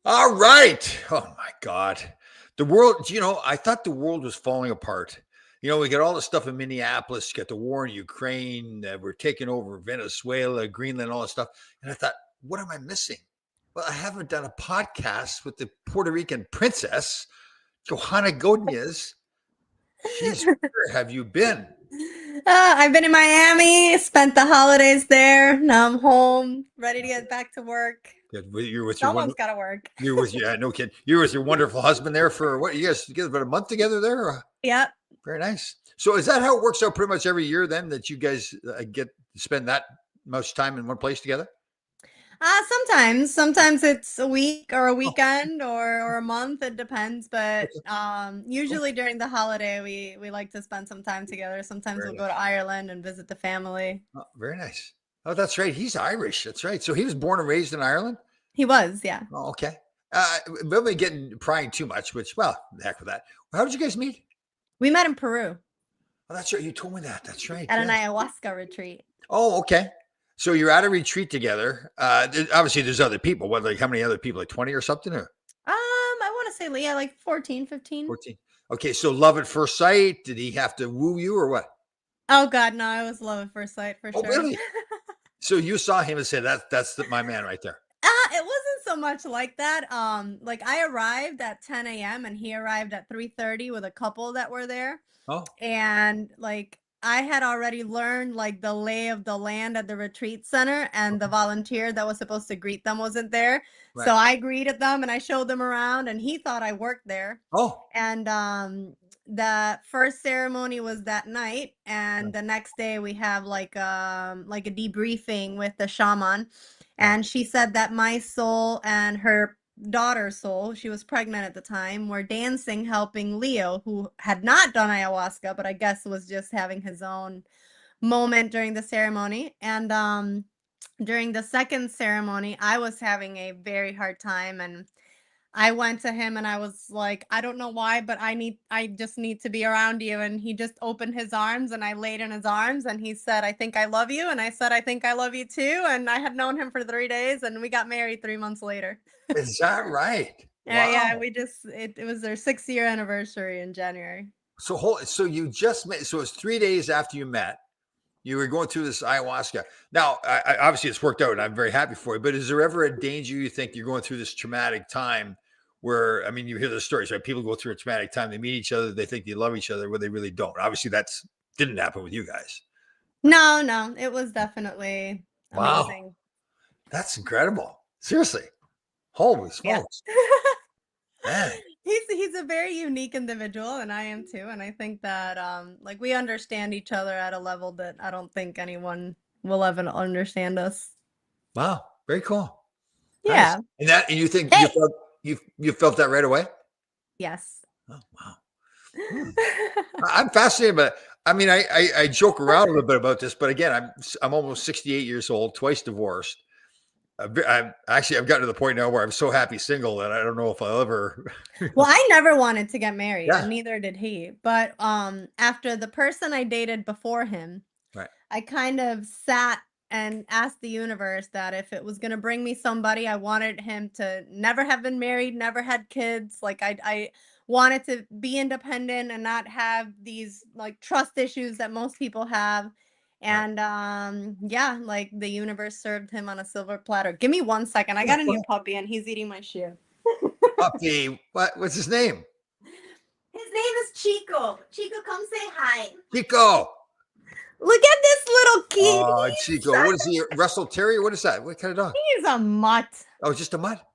All right. Oh my God. The world, I thought the world was falling apart. We got all the stuff in Minneapolis, you got the war in Ukraine, we're taking over Venezuela, Greenland, all that stuff. And I thought, what am I missing? Well, I haven't done a podcast with the Puerto Rican princess, Johanna Godinez. Jeez, where have you been? I've been in Miami, spent the holidays there. Now I'm home, ready to get back to work. You're with your one. Someone's got to work. You're with no kid. You're with your wonderful husband there for what? You guys together about a month together there? Yep. Very nice. So is that how it works out pretty much every year then that you guys get to spend that much time in one place together? Sometimes it's a week or a weekend or a month. It depends. But usually during the holiday, we like to spend some time together. Sometimes we'll go to Ireland and visit the family. Oh, very nice. Oh, that's right. He's Irish. That's right. So he was born and raised in Ireland? He was, yeah. Oh, okay. We'll be getting prying too much, which, well, the heck with that. How did you guys meet? We met in Peru. Oh, that's right. You told me that. That's right. At an ayahuasca retreat. Oh, okay. So you're at a retreat together. Obviously, there's other people. What, like how many other people? Like 20 or something? Or? I want to say, yeah, like 14, 15. 14. Okay, so love at first sight. Did he have to woo you or what? Oh, God, no. I was love at first sight for sure. Really? So you saw him and said, that's my man right there. It wasn't so much like that. Like I arrived at 10 a.m. and he arrived at 3:30 with a couple that were there. Oh. And like I had already learned like the lay of the land at the retreat center, and the volunteer that was supposed to greet them wasn't there. Right. So I greeted them and I showed them around, and he thought I worked there. Oh. And the first ceremony was that night, and the next day we have like a debriefing with the shaman. And she said that my soul and her daughter's soul, she was pregnant at the time, were dancing, helping Leo, who had not done ayahuasca, but I guess was just having his own moment during the ceremony. And during the second ceremony, I was having a very hard time, and I went to him and I was like, I don't know why, but I just need to be around you. And he just opened his arms and I laid in his arms and he said, I think I love you. And I said, I think I love you too. And I had known him for 3 days and we got married 3 months later. Is that right? Wow. Yeah, it was their 6-year anniversary in January. So you just met, so it's 3 days after you met. You were going through this ayahuasca. Now, obviously, it's worked out, and I'm very happy for you. But is there ever a danger you think you're going through this traumatic time where, I mean, you hear the stories, right? People go through a traumatic time. They meet each other. They think they love each other, but they really don't. Obviously, didn't happen with you guys. No. It was definitely amazing. Wow. That's incredible. Seriously. Holy smokes. Yeah. He's a very unique individual, and I am too. And I think that like we understand each other at a level that I don't think anyone will ever understand us. Wow, very cool. Yeah. Nice. And you think you felt that right away? Yes. Oh wow. I'm fascinated, but I mean, I joke around a little bit about this, but again, I'm almost 68 years old, twice divorced. I've gotten to the point now where I'm so happy single that I don't know if I'll ever. Well, I never wanted to get married, and neither did he. But after the person I dated before him, right, I kind of sat and asked the universe that if it was going to bring me somebody, I wanted him to never have been married, never had kids. Like I wanted to be independent and not have these like trust issues that most people have. And yeah, like the universe served him on a silver platter. Give me 1 second. I got a new puppy and he's eating my shoe. Puppy, what's his name? His name is Chico. Chico, come say hi. Chico. Look at this little kid. Oh, Chico. What is he? Russell Terrier? What is that? What kind of dog? He's a mutt. Oh, just a mutt?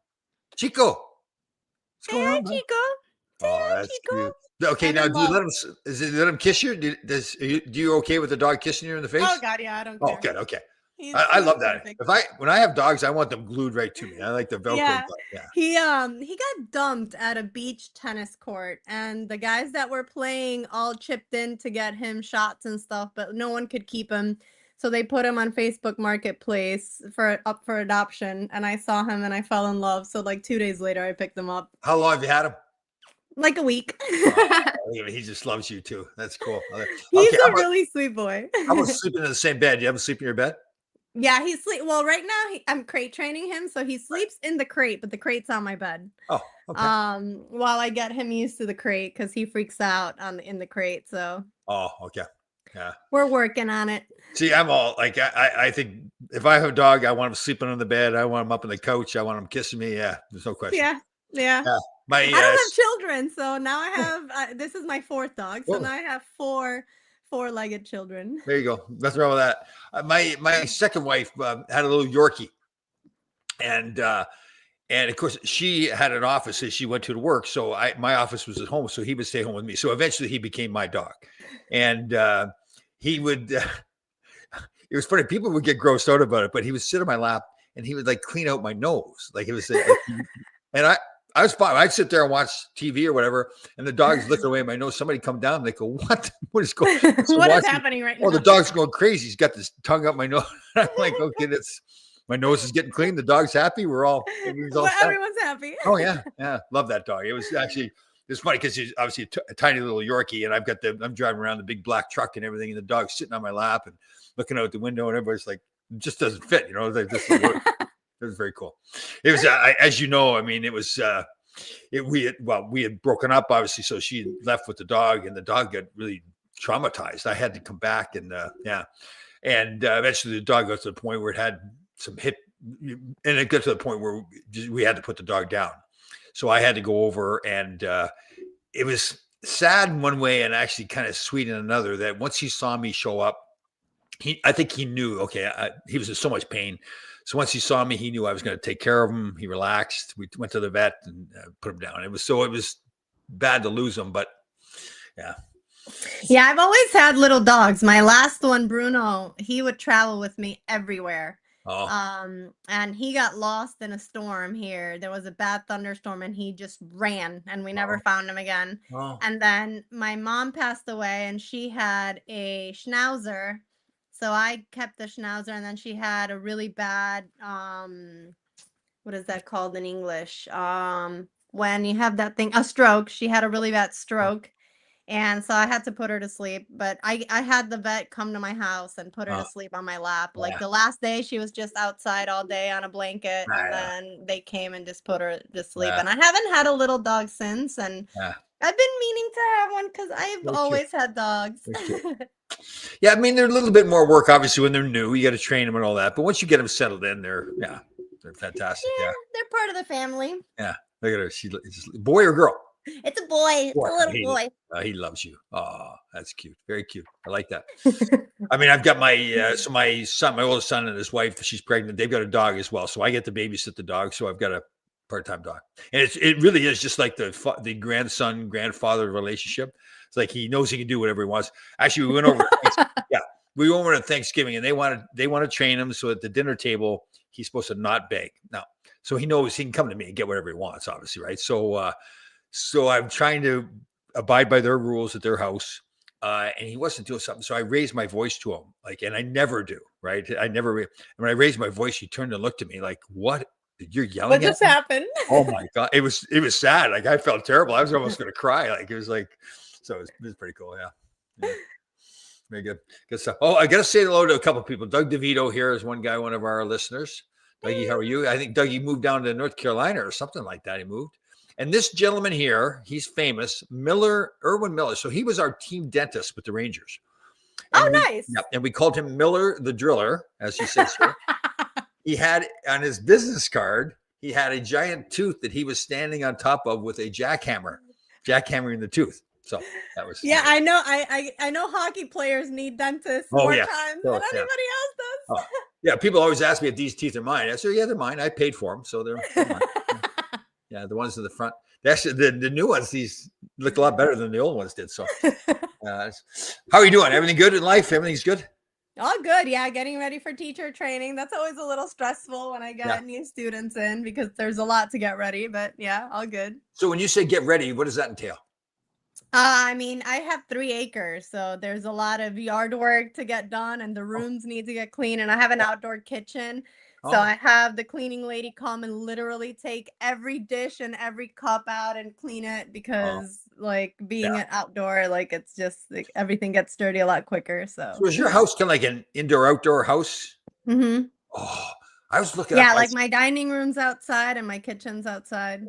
Chico. What's going on, Chico? Oh, that's Chico. Cute. Okay, now do you let him kiss you? Do you okay with the dog kissing you in the face? Oh God, yeah, I don't care. Oh, good, okay. I love that. When I have dogs, I want them glued right to me. I like the Velcro. Yeah. He got dumped at a beach tennis court, and the guys that were playing all chipped in to get him shots and stuff, but no one could keep him. So they put him on Facebook Marketplace up for adoption, and I saw him and I fell in love. So like 2 days later, I picked him up. How long have you had him? Like a week. He just loves you too. That's cool. He's a really sweet boy. How about sleeping in the same bed? Do you ever sleep in your bed? Yeah, he sleep well, right now, I'm crate training him, so he Right. sleeps in the crate, but the crate's on my bed. Oh, okay. While I get him used to the crate because he freaks out in the crate, so Oh, okay. Yeah. we're working on it. See, I'm all like, I think if I have a dog, I want him sleeping on the bed. I want him up on the couch. I want him kissing me. Yeah, there's no question. Yeah, yeah. Yeah. My, I don't have children, so now I have this is my fourth dog, so oh, now I have four-legged children. there you go. Nothing wrong with that. My second wife had a little Yorkie, and of course she had an office that she went to work. So my office was at home, so he would stay home with me. So eventually he became my dog, and he would. It was funny. People would get grossed out about it, but he would sit on my lap and he would like clean out my nose, like it was. And I was fine. I'd sit there and watch TV or whatever, and the dog's looking away at my nose. Somebody come down and they go, "What? What is going? So What is watching, happening right oh, now? the dog's going crazy. He's got this tongue up my nose." I'm like, "Okay, that's my nose is getting clean. The dog's happy. We're all Well, everyone's happy. Oh yeah, yeah, love that dog. It was actually it's funny because he's obviously a tiny little Yorkie, and I'm driving around the big black truck and everything, and the dog's sitting on my lap and looking out the window, and everybody's like, it just doesn't fit, you know. Like, this it was very cool. It was, as you know, I mean, it was. We had broken up obviously, so she left with the dog, and the dog got really traumatized. I had to come back, and and eventually the dog got to the point where it had some hip, and it got to the point where we had to put the dog down. So I had to go over, and it was sad in one way and actually kind of sweet in another. That once he saw me show up, I think he knew. Okay, he was in so much pain. So once he saw me, he knew I was going to take care of him. He relaxed. We went to the vet and put him down. It was bad to lose him, but yeah. Yeah, I've always had little dogs. My last one, Bruno, he would travel with me everywhere. Oh, And he got lost in a storm here. There was a bad thunderstorm and he just ran and we never oh, found him again. oh. And then my mom passed away and she had a schnauzer. So I kept the schnauzer and then she had a really bad what is that called in English? When you have that thing, a stroke. She had a really bad stroke. And so I had to put her to sleep, but I had the vet come to my house and put her to Oh, sleep on my lap. Like yeah. the last day she was just outside all day on a blanket and Yeah, then they came and just put her to sleep. yeah, And I haven't had a little dog since and yeah. I've been meaning to have one because I've Very cute. always had dogs. Very cute. Yeah, I mean, they're a little bit more work, obviously, when they're new. You got to train them and all that. But once you get them settled in, they're fantastic. Yeah, Yeah, they're part of the family. yeah. Look at her. She's boy or girl? It's a boy. It's Boy. a little boy. He loves you. Oh, that's cute. Very cute. I like that. I mean, I've got my so my son, my oldest son, and his wife. She's pregnant. They've got a dog as well. So I get to babysit the dog. So I've got a part-time dog, and it really is just like the grandson grandfather relationship. It's like he knows he can do whatever he wants. Actually, we went over. Yeah, we went over to Thanksgiving, and they want to train him so at the dinner table he's supposed to not beg now. So he knows he can come to me and get whatever he wants, obviously, right? So I'm trying to abide by their rules at their house. And he wasn't doing something. So I raised my voice to him, and I never do, right? When I raised my voice, he turned and looked at me like, what? You're yelling What at just me? happened? Oh my God. It was sad. Like I felt terrible. I was almost going to cry. Like it was like, so it was pretty cool. Yeah. Very good. Good stuff. Oh, I got to say hello to a couple of people. Doug DeVito here is one guy, one of our listeners. Dougie, how are you? I think Dougie moved down to North Carolina or something like that. He moved. And this gentleman here, he's famous, Erwin Miller. So he was our team dentist with the Rangers. Oh, nice. Yeah, and we called him Miller the Driller, as he says here. He had on his business card, he had a giant tooth that he was standing on top of with a jackhammering the tooth. So that was I know. I know hockey players need dentists more times than anybody else does. Oh, yeah, people always ask me if these teeth are mine. I said, yeah, they're mine. I paid for them, so they're mine. Yeah, the ones in the front. Actually, the new ones, these look a lot better than the old ones did. So, how are you doing? Everything good in life? Everything's good? All good. Yeah, getting ready for teacher training. That's always a little stressful when I get new students in because there's a lot to get ready. But yeah, all good. So when you say get ready, what does that entail? I mean, I have 3 acres, so there's a lot of yard work to get done, and the rooms need to get clean. And I have an outdoor kitchen. So I have the cleaning lady come and literally take every dish and every cup out and clean it because like being an outdoor, like it's just like everything gets dirty a lot quicker. So is your house kind of like an indoor outdoor house? Mhm. Oh, I was looking up. Yeah, like my dining room's outside and my kitchen's outside.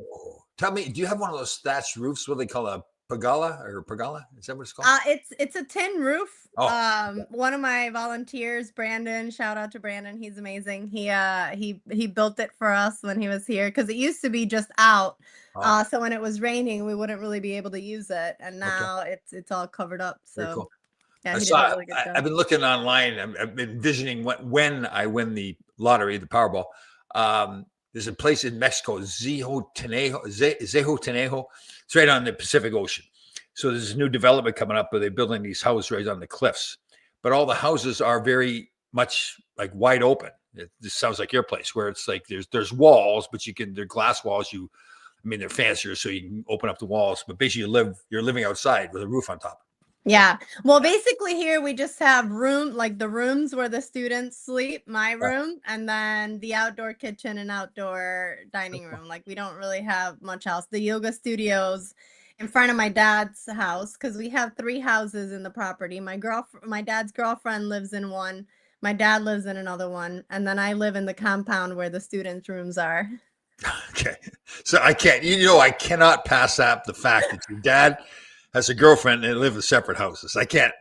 Tell me, do you have one of those thatched roofs? What do they call a pergola or pergola? Is that what it's called? It's a tin roof. Oh, One of my volunteers, Brandon, shout out to Brandon, he's amazing. He built it for us when he was here because it used to be just out. oh, So when it was raining, we wouldn't really be able to use it, and okay, now it's all covered up. very So cool. yeah, I he did a saw. really good I've job. been looking online. I've been envisioning when I win the lottery, the Powerball. There's a place in Mexico, Zehotenejo. It's right on the Pacific Ocean. So there's a new development coming up where they're building these houses right on the cliffs. But all the houses are very much like wide open. This sounds like your place, where it's like there's walls, but they're glass walls. I mean, they're fancier, so you can open up the walls. But basically, you're living outside with a roof on top. Yeah. Well, basically here we just have like the rooms where the students sleep, my Right. room, and then the outdoor kitchen and outdoor dining room. Like we don't really have much else. The yoga studios in front of my dad's house, because we have three houses in the property. My dad's girlfriend lives in one, my dad lives in another one, and then I live in the compound where the students' rooms are. Okay. So I cannot pass up the fact that your dad has a girlfriend and they live in separate houses. I can't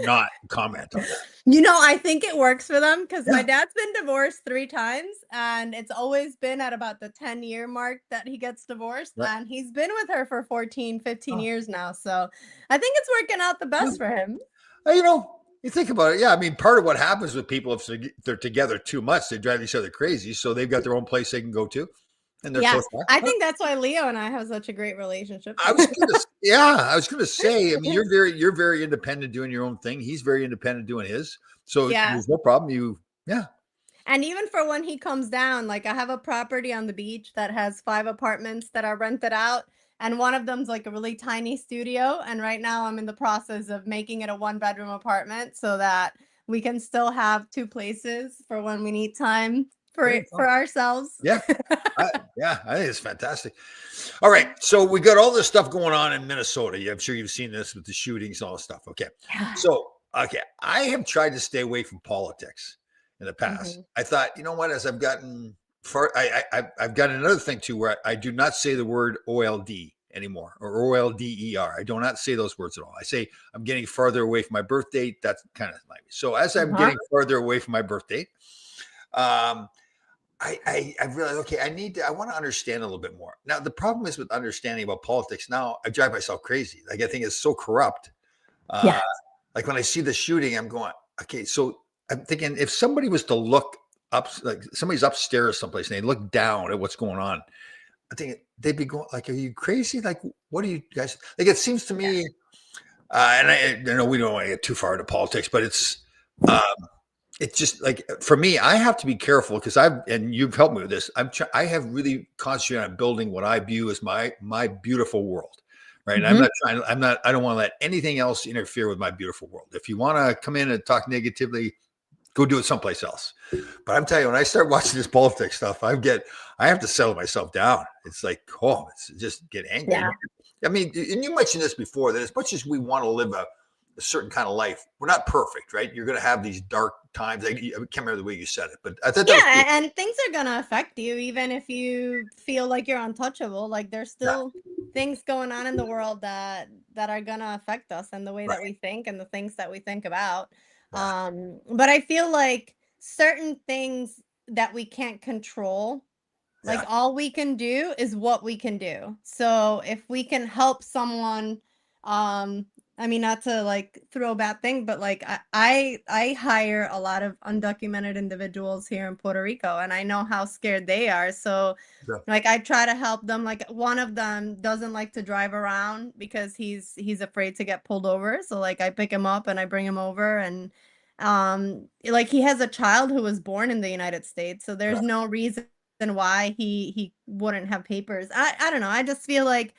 not comment on that. I think it works for them because my Yeah. dad's been divorced 3 times, and it's always been at about the 10-year mark that he gets divorced. Right. And he's been with her for 14, 15 Oh, years now. So I think it's working out the yeah. best for him. You think about it. Yeah. I mean, part of what happens with people, if they're together too much, they drive each other crazy. So they've got their own place they can go to and they're Yeah. close by. I think that's why Leo and I have such a great relationship. I was gonna say, I mean, you're very independent doing your own thing. He's very independent doing his. So Yeah. there's no problem. Yeah. And even for when he comes down, like I have a property on the beach that has 5 apartments that are rented out. And one of them's like a really tiny studio. And right now I'm in the process of making it a 1 bedroom apartment so that we can still have 2 places for when we need time There you for go. ourselves. Yeah. I think it's fantastic. All right. So we got all this stuff going on in Minnesota. I'm sure you've seen this with the shootings and all this stuff. Okay. Yeah. So, okay. I have tried to stay away from politics in the past. Mhm. I thought, you know what, as I've gotten far, I've got another thing too, where I do not say the word OLD anymore or OLDER. I do not say those words at all. I say I'm getting farther away from my birth date. That's kind of like, so as I'm Uh-huh. getting farther away from my birth date, um, I realized, okay, I want to understand a little bit more. Now, the problem is with understanding about politics now, I drive myself crazy. Like, I think it's so corrupt. Uh, Yeah. like, when I see the shooting, I'm going, okay, so I'm thinking if somebody was to look up, like somebody's upstairs someplace and they look down at what's going on, I think they'd be going, like, are you crazy? Like, what are you guys, like, it seems to me, and I know we don't want to get too far into politics, but um, it's just like for me, I have to be careful because and you've helped me with this. I have really concentrated on building what I view as my beautiful world, right? And Mhm. I don't want to let anything else interfere with my beautiful world. If you want to come in and talk negatively, go do it someplace else. But I'm telling you, when I start watching this politics stuff, I have to settle myself down. It's like, oh, it's just get angry. Yeah. I mean, and you mentioned this before that as much as we want to live a certain kind of life, we're not perfect, right? You're going to have these dark times. I can't remember the way you said it, but I thought that was Yeah, cool. and things are gonna affect you even if you feel like you're untouchable. Like there's Yeah, still things going on in the world that are gonna affect us and the way that right. we think and the things that we think about. Yeah, But I feel like certain things that we can't control, like yeah, all we can do is what we can do. So if we can help someone, um, I mean not to like throw a bad thing, but like I hire a lot of undocumented individuals here in Puerto Rico and I know how scared they are. So yeah. like I try to help them. Like one of them doesn't like to drive around because he's afraid to get pulled over. So like I pick him up and I bring him over and like he has a child who was born in the United States. So there's Right. no reason why he wouldn't have papers. I don't know. I just feel like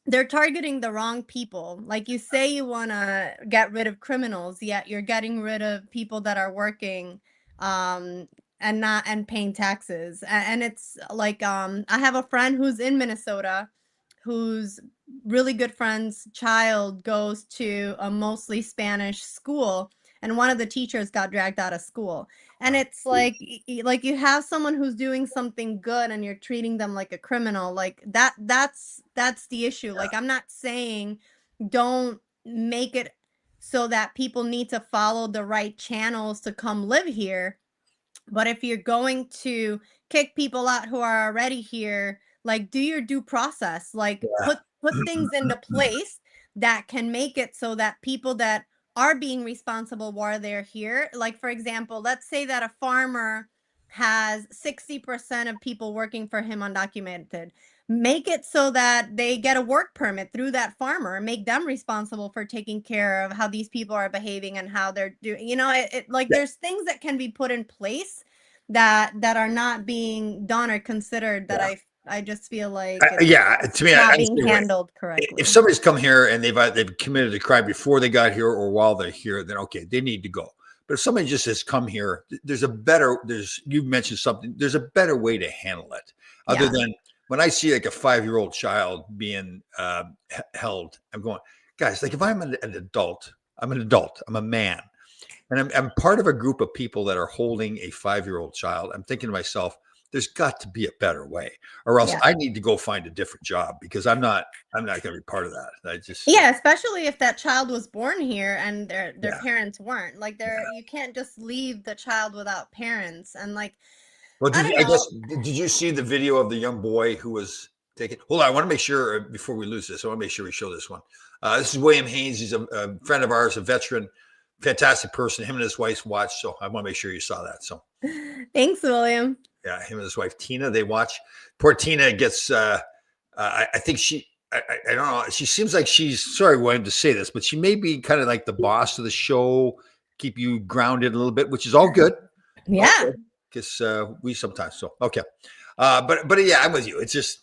they're targeting the wrong people. Like you say you want to get rid of criminals, yet you're getting rid of people that are working um and paying taxes. And it's like I have a friend who's in Minnesota whose really good friend's child goes to a mostly Spanish school and one of the teachers got dragged out of school. And it's like like you have someone who's doing something good and you're treating them like a criminal. Like that's the issue. Like I'm not saying don't make it so that people need to follow the right channels to come live here. But if you're going to kick people out who are already here, like do your due process, like Yeah. put things into place that can make it so that people that are being responsible while they're here, like for example, let's say that a farmer has 60% of people working for him undocumented. Make it so that they get a work permit through that farmer, make them responsible for taking care of how these people are behaving and how they're doing, like Yeah. there's things that can be put in place that are not being done or considered, that Yeah. I just feel like Yeah, to me, not I being say, wait, handled correctly. if somebody's come here and they've committed a crime before they got here or while they're here, then okay, they need to go. But if somebody just has come here, you mentioned something, there's a better way to handle it. Other Yeah. than when I see like a 5-year-old child being held, I'm going, guys, like if I'm an adult, I'm a man, and I'm part of a group of people that are holding a 5-year-old child. I'm thinking to myself, there's got to be a better way, or else Yeah. I need to go find a different job because I'm not going to be part of that. I just Yeah, especially if that child was born here and their Yeah. parents weren't. Like you can't just leave the child without parents. And like Well, I don't know. did you see the video of the young boy who was taken? Hold on, I want to make sure before we lose this, I want to make sure we show this one. This is William Haynes. He's a friend of ours, a veteran, fantastic person. Him and his wife watched, so I want to make sure you saw that. So, Thanks, William. yeah, him and his wife Tina, they watch. Poor Tina gets. I think I don't know. She seems like she's sorry, William, to say this, but she may be kind of like the boss of the show, keep you grounded a little bit, which is all good. Yeah. Because we sometimes so okay, but yeah, I'm with you. It's just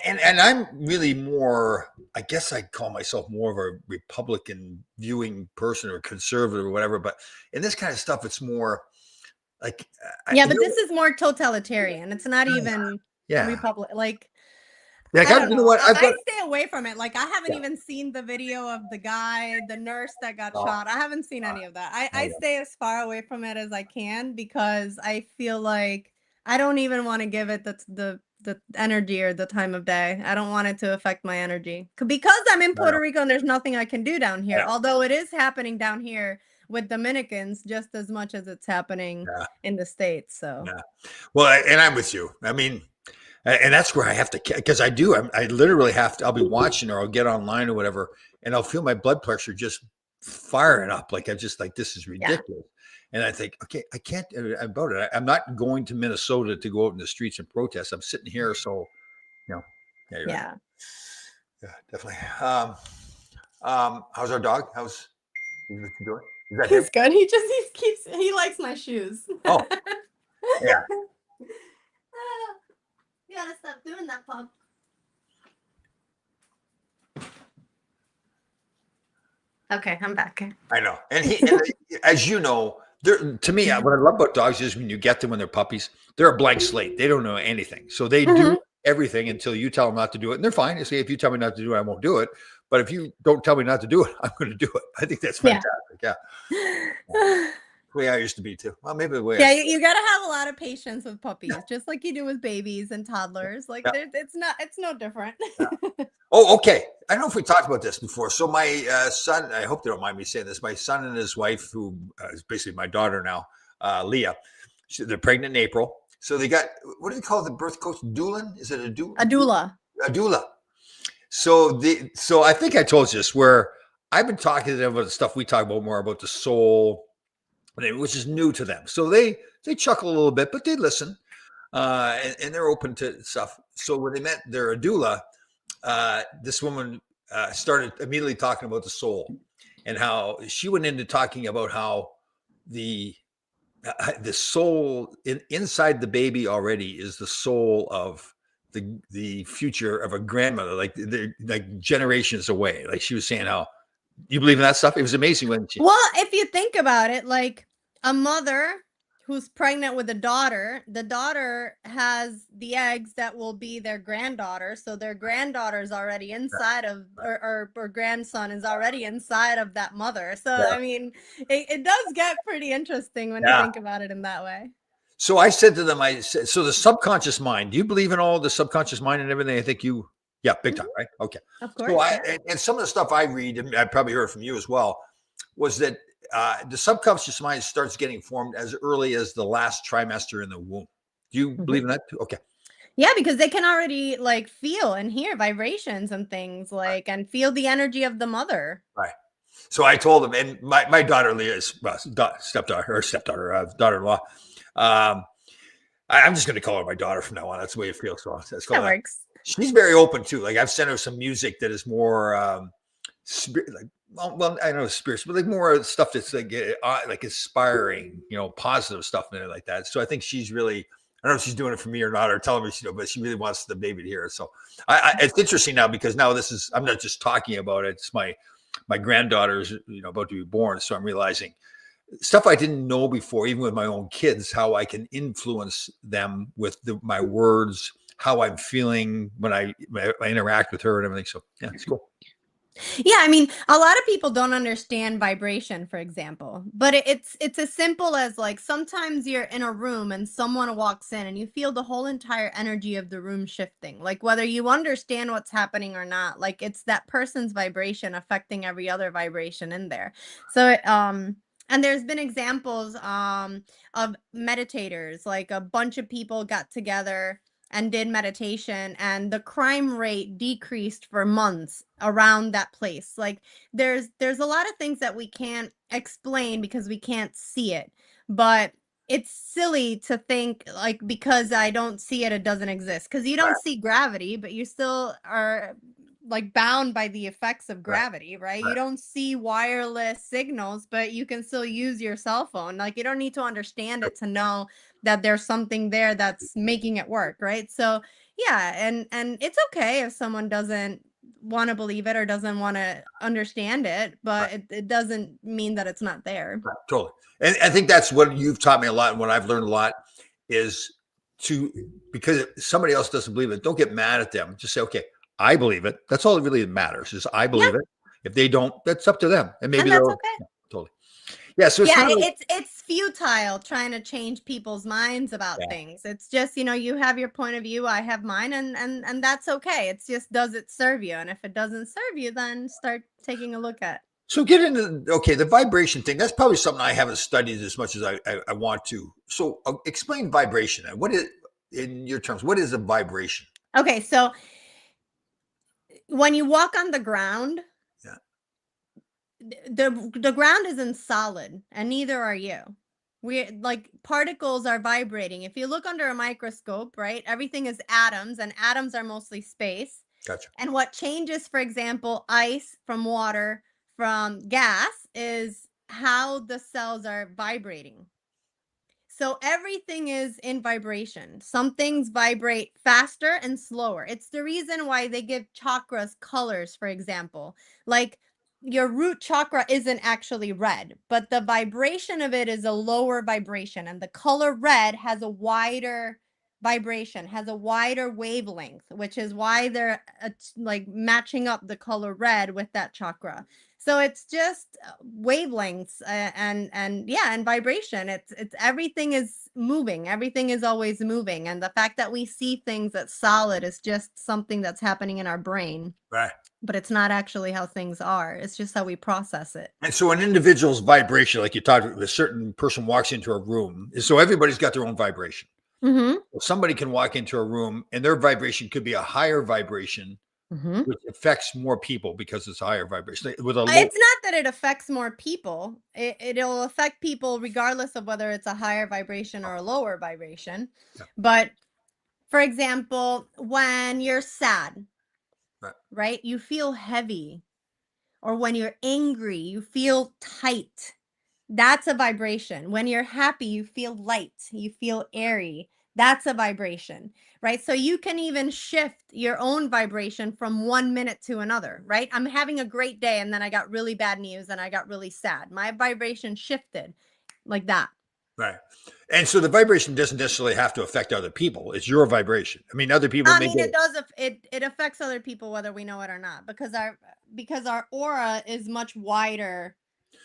and I'm really more. I guess I call myself more of a Republican viewing person or conservative or whatever. But in this kind of stuff, it's more like Yeah, but this is more totalitarian. It's not even Republic. Like I don't you know. know what? I stay away from it. Like I haven't Yeah. even seen the video of the nurse that got shot. I haven't seen any of that. I stay as far away from it as I can because I feel like I don't even want to give it the energy or the time of day. I don't want it to affect my energy. Because I'm in Puerto Rico and there's nothing I can do down here. Although it is happening down here with Dominicans just as much as it's happening in the States. So well, and I'm with you. I mean, and that's where I have to, because I literally have to, I'll be watching or I'll get online or whatever, and I'll feel my blood pressure just firing up. Like I'm just like, this is ridiculous. And I think, okay, I can't about it. I'm not going to Minnesota to go out in the streets and protest. I'm sitting here. So, you know, yeah, right. Yeah, definitely. How's our dog? How's he doing? Is that he's good. He likes my shoes. Oh, yeah. You gotta stop doing that, pup. Okay, I'm back. I know. And as you know, to me, what I love about dogs is when you get them when they're puppies, they're a blank slate. They don't know anything. So they do everything until you tell them not to do it. And they're fine. They say, if you tell me not to do it, I won't do it. But if you don't tell me not to do it, I'm going to do it. I think that's fantastic. Yeah. The way I used to be too. Well, maybe the way. Yeah, you got to have a lot of patience with puppies, just like you do with babies and toddlers. Like it's no different. Oh, okay. I don't know if we talked about this before. So my son, I hope they don't mind me saying this. My son and his wife, who is basically my daughter now, Leah, they're pregnant in April. So they got, what do they call the birth coach? Doula? Is it a doula? A doula. A doula. So I think I told you this, where I've been talking to them about the stuff we talk about more about the soul, which is new to them. So they chuckle a little bit, but they listen, and they're open to stuff. So when they met their doula, this woman started immediately talking about the soul, and how she went into talking about how the soul inside the baby already is the soul of the future of a grandmother, like generations away. Like she was saying, how you believe in that stuff. It was amazing when well, if you think about it, like a mother who's pregnant with a daughter. The daughter has the eggs that will be their granddaughter. So their granddaughter is already inside of, or grandson is already inside of that mother. So, Yeah. I mean, it does get pretty interesting when you Yeah. think about it in that way. So I said to them, I said, so the subconscious mind, do you believe in all the subconscious mind and everything? I think you, yeah, big time, right? Okay. Of So course, yeah. and some of the stuff I read, and I probably heard from you as well, was that the subconscious mind starts getting formed as early as the last trimester in the womb. Do you believe in that too? Okay. Yeah, because they can already like feel and hear vibrations and things like and feel the energy of the mother. Right. So I told them, and my daughter Leah is daughter-in-law. I'm just going to call her my daughter from now on. That's the way it feels. So let's call That that. works. She's very open too. Like I've sent her some music that is more like well, I don't know spiritual, but like more stuff that's like inspiring, positive stuff and like that. So I think she's really. I don't know if she's doing it for me or not, or telling me but she really wants the baby to hear it. So it's interesting now because now I'm not just talking about it. It's my granddaughter's about to be born, so I'm realizing stuff I didn't know before, even with my own kids, how I can influence them with my words, how I'm feeling when I interact with her and everything. So yeah, it's cool. Yeah, I mean, a lot of people don't understand vibration, for example, but it's as simple as like sometimes you're in a room and someone walks in and you feel the whole entire energy of the room shifting. Like whether you understand what's happening or not, like it's that person's vibration affecting every other vibration in there. So and there's been examples of meditators, like a bunch of people got together and did meditation and the crime rate decreased for months around that place. Like there's a lot of things that we can't explain because we can't see it, but it's silly to think like because I don't see it, it doesn't exist, because you don't see gravity but you still are like bound by the effects of Right. gravity, right? You don't see wireless signals but you can still use your cell phone. Like you don't need to understand it to know that there's something there that's making it work, right? So yeah, and it's okay if someone doesn't want to believe it or doesn't want to understand it, but it doesn't mean that it's not there. Right, totally. And I think that's what you've taught me a lot, and what I've learned a lot is because if somebody else doesn't believe it, don't get mad at them. Just say, okay, I believe it. That's all that really matters is I Yeah, believe it. If they don't, that's up to them. And maybe and that's they'll okay. totally. Yeah. So it's Yeah, not like, it's futile trying to change people's minds about yeah. things. It's just, you have your point of view, I have mine, and that's okay. It's just, does it serve you? And if it doesn't serve you, then start taking a look at. So get into the vibration thing. That's probably something I haven't studied as much as I want to. So explain vibration. And what is, in your terms, what is a vibration? Okay, so when you walk on the ground, Yeah. the ground isn't solid and neither are you. We like particles are vibrating. If you look under a microscope, right, everything is atoms and atoms are mostly space. Gotcha. And what changes, for example, ice from water from gas is how the cells are vibrating. So everything is in vibration. Some things vibrate faster and slower. It's the reason why they give chakras colors, for example. Like your root chakra isn't actually red, but the vibration of it is a lower vibration. And the color red has a wider vibration, has a wider wavelength, which is why they're like matching up the color red with that chakra. So it's just wavelengths and yeah, and vibration. It's everything is moving. Everything is always moving, and the fact that we see things that's solid is just something that's happening in our brain. Right. But it's not actually how things are. It's just how we process it. And so an individual's vibration, like you talked about, a certain person walks into a room. So everybody's got their own vibration. Mm-hmm. Somebody can walk into a room and their vibration could be a higher vibration, Mm-hmm. which affects more people because it's a higher vibration. With a low, It's not that it affects more people. It'll affect people regardless of whether it's a higher vibration or a lower vibration. yeah, But for example, when you're sad, right, right? You feel heavy. Or when you're angry, you feel tight. That's a vibration. When you're happy, you feel light, you feel airy. That's a vibration, right? So you can even shift your own vibration from 1 minute to another, right? I'm having a great day and then I got really bad news and I got really sad. My vibration shifted like that. Right. And so the vibration doesn't necessarily have to affect other people. It's your vibration. I mean, other people I may mean, get it does. It affects other people whether we know it or not, because our aura is much wider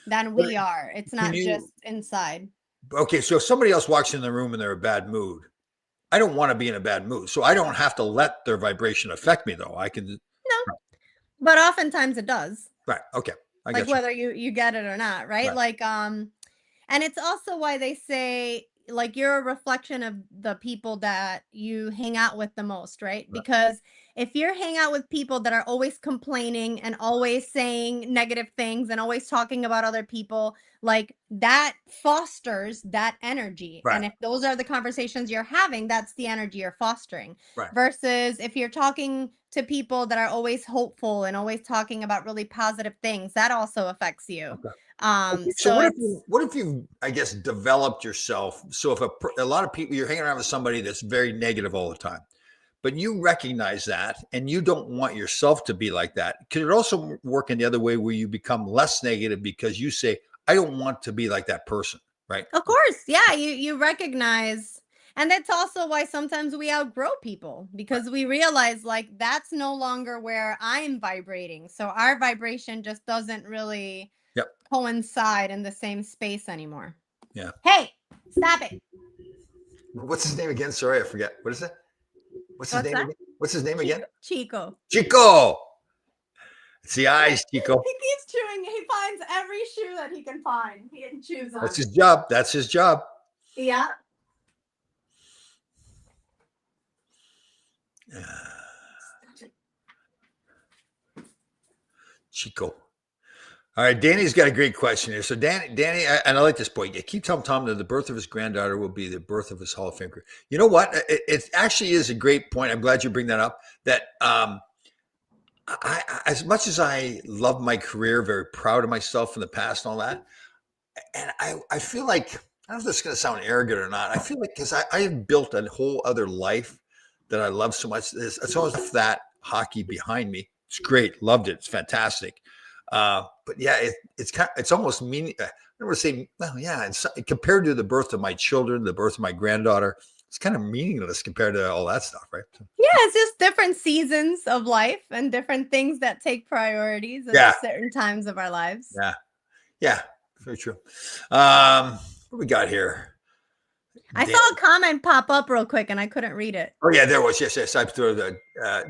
than but we are. It's can not you just inside. okay, so if somebody else walks in the room and they're in a bad mood, I don't want to be in a bad mood. So I don't have to let their vibration affect me though. I can No, but oftentimes it does. right. Okay. I Like got you. whether you get it or not, right? Right. Like and it's also why they say like you're a reflection of the people that you hang out with the most, right? Right. Because if you're hang out with people that are always complaining and always saying negative things and always talking about other people, like that fosters that energy. Right. And if those are the conversations you're having, that's the energy you're fostering. Right. Versus if you're talking to people that are always hopeful and always talking about really positive things, that also affects you. Okay. Okay, so So it's what if you I guess developed yourself? So if a lot of people you're hanging around with somebody that's very negative all the time, but you recognize that and you don't want yourself to be like that. Could it also work in the other way where you become less negative because you say, I don't want to be like that person, right? of course, yeah, you recognize, and that's also why sometimes we outgrow people Right. because we realize like that's no longer where I'm vibrating. So our vibration just doesn't really Yep. coincide in the same space anymore. Yeah. Hey, stop it. What's his name again? Sorry, I forget. What is it? What's his What's name that? again? What's his name again? Chico. Chico. It's the eyes, Chico. He keeps chewing. He finds every shoe that he can find. He chews That's on. his job. That's his job. Yeah. Chico. All right, Danny's got a great question here. So, Danny, and I like this point. You keep telling Tom that the birth of his granddaughter will be the birth of his Hall of Fame career. You know what? It actually is a great point. I'm glad you bring that up. That as much as I love my career, very proud of myself in the past and all that, and I feel like I don't know if this is going to sound arrogant or not. I feel like because I have built a whole other life that I love so much. It's almost that hockey behind me. It's great. Loved it. It's fantastic. But yeah, it's almost mean. I don't want to say, well, yeah, it's compared to the birth of my children, the birth of my granddaughter, it's kind of meaningless compared to all that stuff, right? So, Yeah, it's just different seasons of life and different things that take priorities at yeah, certain times of our lives. yeah, yeah, very true. What we got here? I Dan- saw a comment pop up real quick and I couldn't read it. oh yeah, there was. Yes, yes. I threw the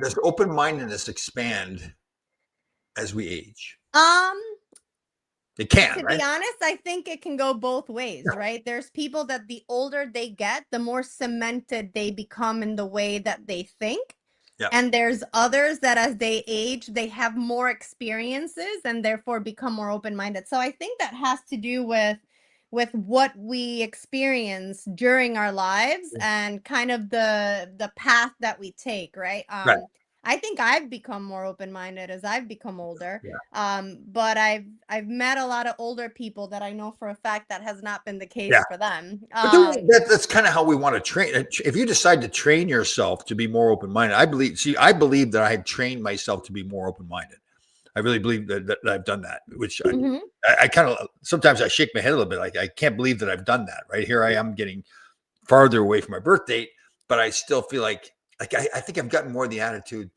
does open mindedness expand as we age? Um, It can, to right? be honest, I think it can go both ways, right? There's people that the older they get, the more cemented they become in the way that they think. Yeah. And there's others that as they age, they have more experiences and therefore become more open-minded. So I think that has to do with what we experience during our lives and kind of the path that we take, right? Right. I think I've become more open-minded as I've become older. Yeah. But I've met a lot of older people that I know for a fact that has not been the case Yeah. for them. But that's kind of how we want to train. If you decide to train yourself to be more open minded, I believe that I have trained myself to be more open minded. I really believe that I've done that, which Mhm. I kind of sometimes I shake my head a little bit. Like, I can't believe that I've done that. Right here, I am getting farther away from my birth date, but I still feel like I think I've gotten more of the attitude.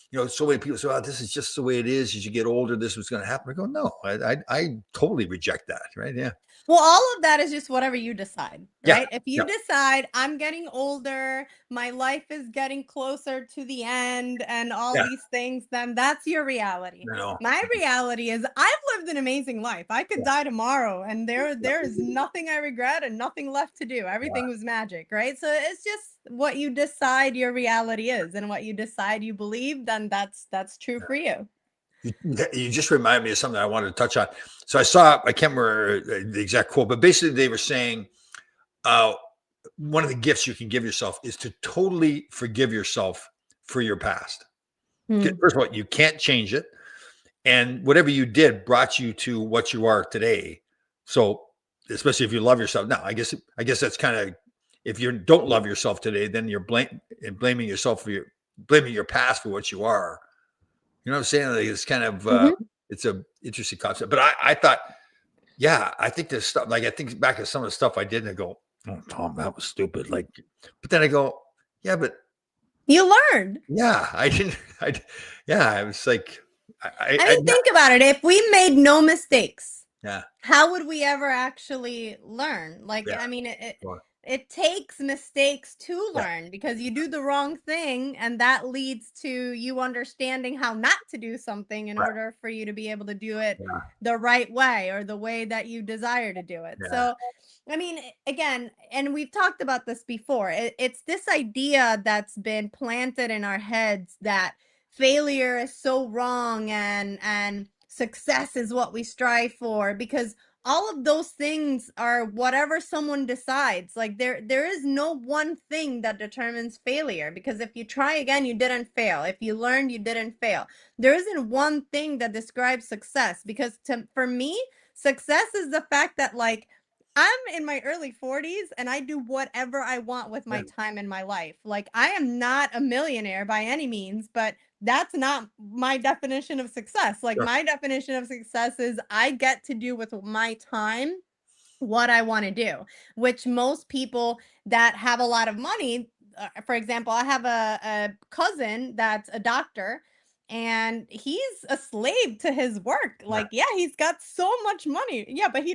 You know, so many people say, "Oh, this is just the way it is. As you get older, this was going to happen." I go, "No, I totally reject that." Right? Yeah. Well, all of that is just whatever you decide, Yeah. right? If you Yeah. decide I'm getting older, my life is getting closer to the end and all Yeah. these things, then that's your reality. I know. My reality is I've lived an amazing life. I could Yeah. die tomorrow and there is nothing I regret and nothing left to do. Everything was magic, right? So it's just what you decide your reality is and what you decide you believe, then that's true for you. You just remind me of something I wanted to touch on. So I can't remember the exact quote, but basically they were saying uh, one of the gifts you can give yourself is to totally forgive yourself for your past. Hmm. First of all, you can't change it. And whatever you did brought you to what you are today. So especially if you love yourself. Now, I guess that's kind of, if you don't love yourself today, then you're blaming yourself for blaming your past for what you are. You know what I'm saying? Like, it's kind of Mhm. it's a interesting concept. But I thought Yeah, I think there's stuff like I think back to some of the stuff I did and I go, oh, Tom, that was stupid. Like, but then I go, yeah, but You learned. yeah, I didn't. Yeah, I was like, I mean, think about it. If we made no mistakes, yeah, how would we ever actually learn? Like, yeah, I mean, it well, it takes mistakes to yeah, learn because you do the wrong thing, and that leads to you understanding how not to do something in right, order for you to be able to do it yeah, the right way or the way that you desire to do it. yeah, So, I mean, again, and we've talked about this before. It's this idea that's been planted in our heads that failure is so wrong and success is what we strive for, because all of those things are whatever someone decides. Like there is no one thing that determines failure, because if you try again, you didn't fail. If you learned, you didn't fail. There isn't one thing that describes success, because for me, success is the fact that, like, I'm in my early 40s and I do whatever I want with yeah, my time in my life. Like, I am not a millionaire by any means, but that's not my definition of success. Like, sure, my definition of success is I get to do with my time what I want to do, which most people that have a lot of money, for example, I have a cousin that's a doctor and he's a slave to his work. yeah, Like, yeah, he's got so much money. Yeah, but he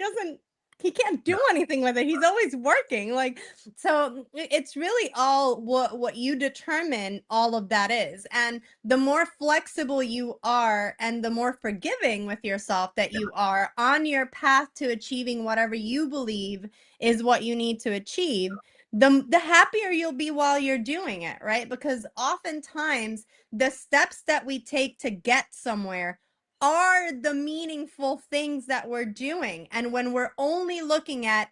can't yeah, do anything with it. He's always working. Like, so it's really all what you determine all of that is. And the more flexible you are and the more forgiving with yourself that yeah, you are on your path to achieving whatever you believe is what you need to achieve, the happier you'll be while you're doing it, right? Because oftentimes the steps that we take to get somewhere are the meaningful things that we're doing. And when we're only looking at,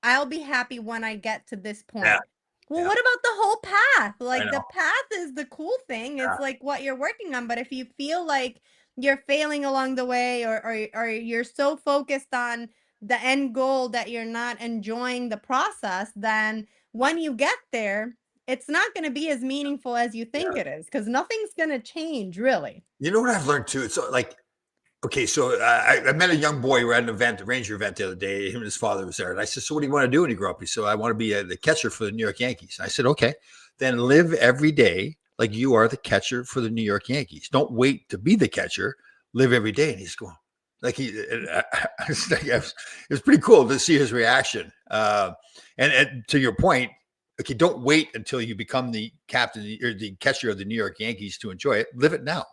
I'll be happy when I get to this yeah, point. Well, yeah, what about the whole path? I Like, the know, path is the cool thing. yeah, It's like what you're working on. But if you feel like you're failing along the way, or you're so focused on the end goal that you're not enjoying the process, then when you get there, it's not going to be as meaningful as you think yeah. it is, because nothing's going to change, really. You know what I've learned too? It's like, okay, so I met a young boy. We were at an event, a Ranger event the other day. Him and his father was there, and I said, "So, what do you want to do when you grow up?" He said, "I want to be the catcher for the New York Yankees." I said, "Okay, then live every day like you are the catcher for the New York Yankees. Don't wait to be the catcher. Live every day." And he's going, like it was pretty cool to see his reaction. And to your point, okay, don't wait until you become the captain or the catcher of the New York Yankees to enjoy it. Live it now.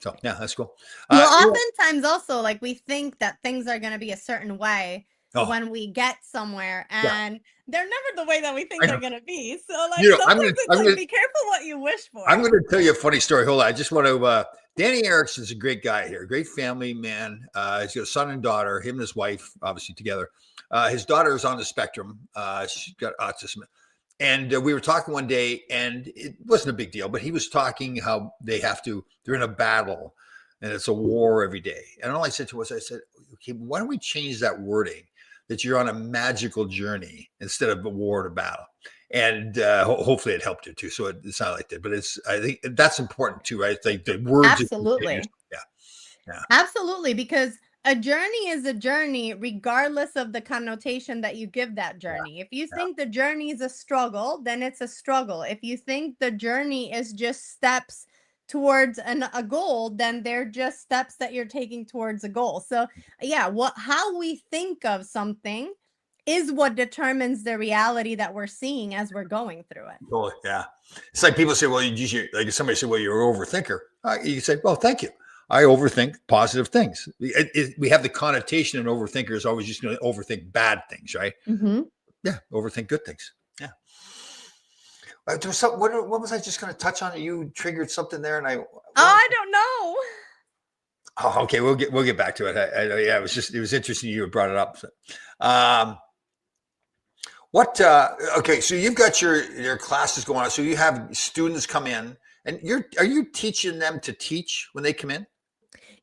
So yeah, that's cool. Well, Yeah. oftentimes also, like, we think that things are going to be a certain way Oh, when we get somewhere, yeah. and they're never the way that we think I they're know. going to be. So, like, You know, sometimes it's like, be careful what you wish for. I'm gonna tell you a funny story. Hold on. I just want to Danny Erickson's a great guy here, great family man. He's got a son and daughter, him and his wife, obviously together. His daughter is on the spectrum. She's got autism. And we were talking one day, and it wasn't a big deal, but he was talking how they're in a battle and it's a war every day. And all I said to him was, I said, okay, why don't we change that wording that you're on a magical journey instead of a war or a battle? And hopefully it helped you too. So it's not like that, but I think that's important too, right? Like the words. Absolutely. Yeah. Yeah. Absolutely, because a journey is a journey regardless of the connotation that you give that journey. If you Yeah. think the journey is a struggle, then it's a struggle. If you think the journey is just steps towards a goal, then they're just steps that you're taking towards a goal. So, yeah, how we think of something is what determines the reality that we're seeing as we're going through it. Totally. Yeah. It's like people say, well, like if somebody said, well, you're an overthinker. You say, well, thank you. I overthink positive things. We have the connotation an overthinker is always just going to overthink bad things, right? Mm-hmm. Yeah. Overthink good things. Yeah. There was some, what was I just going to touch on? You triggered something there, and Oh, I don't know. Oh, okay. We'll get back to it. Yeah, it was interesting you brought it up. So, okay, so you've got your classes going on. So you have students come in, and are you teaching them to teach when they come in?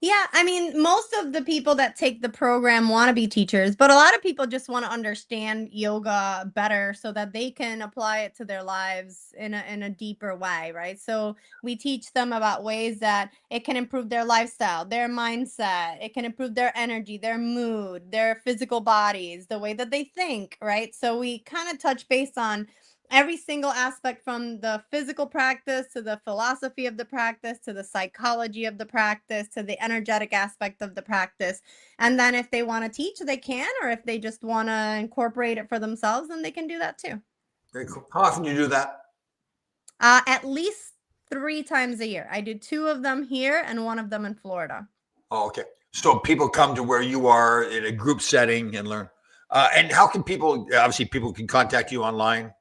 Yeah, I mean, most of the people that take the program want to be teachers, but a lot of people just want to understand yoga better so that they can apply it to their lives in a deeper way, right? So we teach them about ways that it can improve their lifestyle, their mindset, it can improve their energy, their mood, their physical bodies, the way that they think, right? So we kind of touch base on every single aspect from the physical practice to the philosophy of the practice to the psychology of the practice to the energetic aspect of the practice. And then if they want to teach, they can, or if they just want to incorporate it for themselves, then they can do that too. Very cool. How often do you do that? At least 3 times a year. I do 2 of them here and 1 of them in Florida. Oh, okay. So people come to where you are in a group setting and learn. And how can people? Obviously, people can contact you online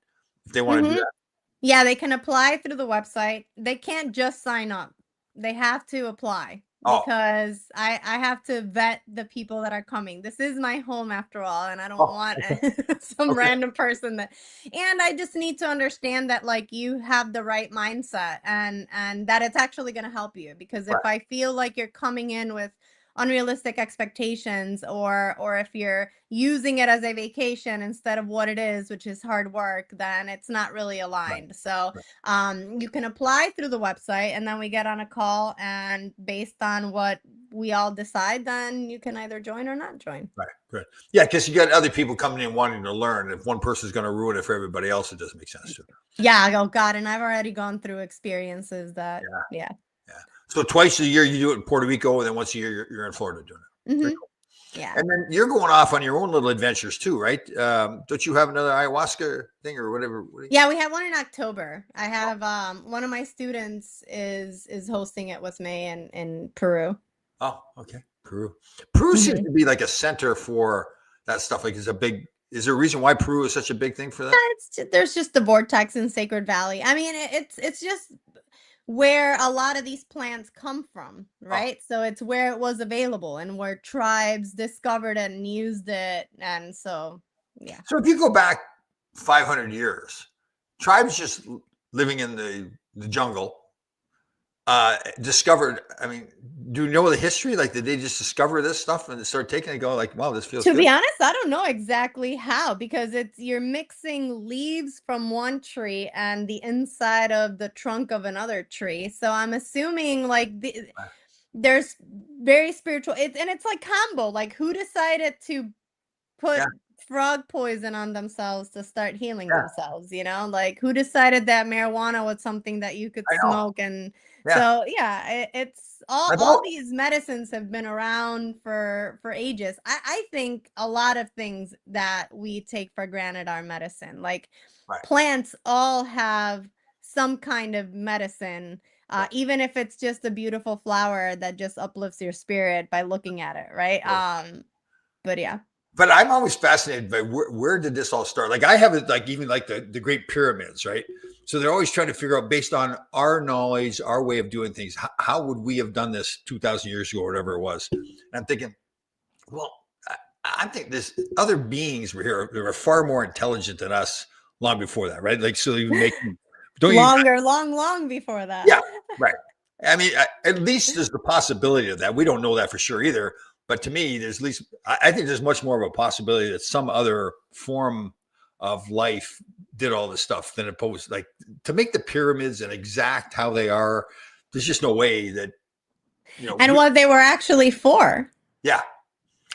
if they want to do hmm that. Yeah, they can apply through the website. They can't just sign up. They have to apply Oh, because I have to vet the people that are coming. This is my home after all, and I don't oh, want okay, some okay, random person that and I just need to understand that like you have the right mindset and that it's actually going to help you because if right. I feel like you're coming in with unrealistic expectations or if you're using it as a vacation instead of what it is, which is hard work, then it's not really Right. aligned. So Right. you can apply through the website and then we get on a call and based on what we all decide, then you can either join or not join. Right. Good. Yeah, because you got other people coming in wanting to learn. If one person's going to ruin it for everybody else, it doesn't make sense to. Yeah, oh God, and I've already gone through experiences that, Yeah. yeah. Yeah. So twice a year you do it in Puerto Rico, and then once a year you're in Florida doing it. Very hmm cool. Yeah. And then you're going off on your own little adventures too, right? Don't you have another ayahuasca thing or whatever? Yeah, we have one in October. I have one of my students is hosting it with me in Peru. Oh, okay. Peru. Peru seems Mhm. to be like a center for that stuff. Like, is there a reason why Peru is such a big thing for that? There's just the vortex in Sacred Valley. I mean, it's just where a lot of these plants come from, Oh, right? So it's where it was available and where tribes discovered it and used it, and so yeah. so if you go back 500 years, tribes just living in the jungle discovered. I mean, do you know the history? Like, did they just discover this stuff and start taking it and go like, wow, this feels To good? be honest, I don't know exactly how because it's you're mixing leaves from one tree and the inside of the trunk of another tree. So I'm assuming like there's very spiritual and it's like combo. Like who decided to put Yeah, frog poison on themselves to start healing yeah, themselves, you know? Like who decided that marijuana was something that you could I know. smoke and Yeah, so yeah, it's I've all al- these medicines have been around for ages. I think a lot of things that we take for granted are medicine. Like right, plants all have some kind of medicine. right, Even if it's just a beautiful flower that just uplifts your spirit by looking at it, right? right. But yeah. But I'm always fascinated by where did this all start? Like I have it, like even like the Great Pyramids, right? So they're always trying to figure out based on our knowledge, our way of doing things, how would we have done this 2,000 years ago, or whatever it was? And I'm thinking, well, I think this other beings were here. They were far more intelligent than us long before that, right? Like so, you make don't you? Longer, long before that. Yeah, right. I mean, at least there's the possibility of that. We don't know that for sure either. But to me, there's at least I think there's much more of a possibility that some other form of life did all this stuff than opposed like to make the pyramids and exact how they are. There's just no way that And what they were actually for. yeah.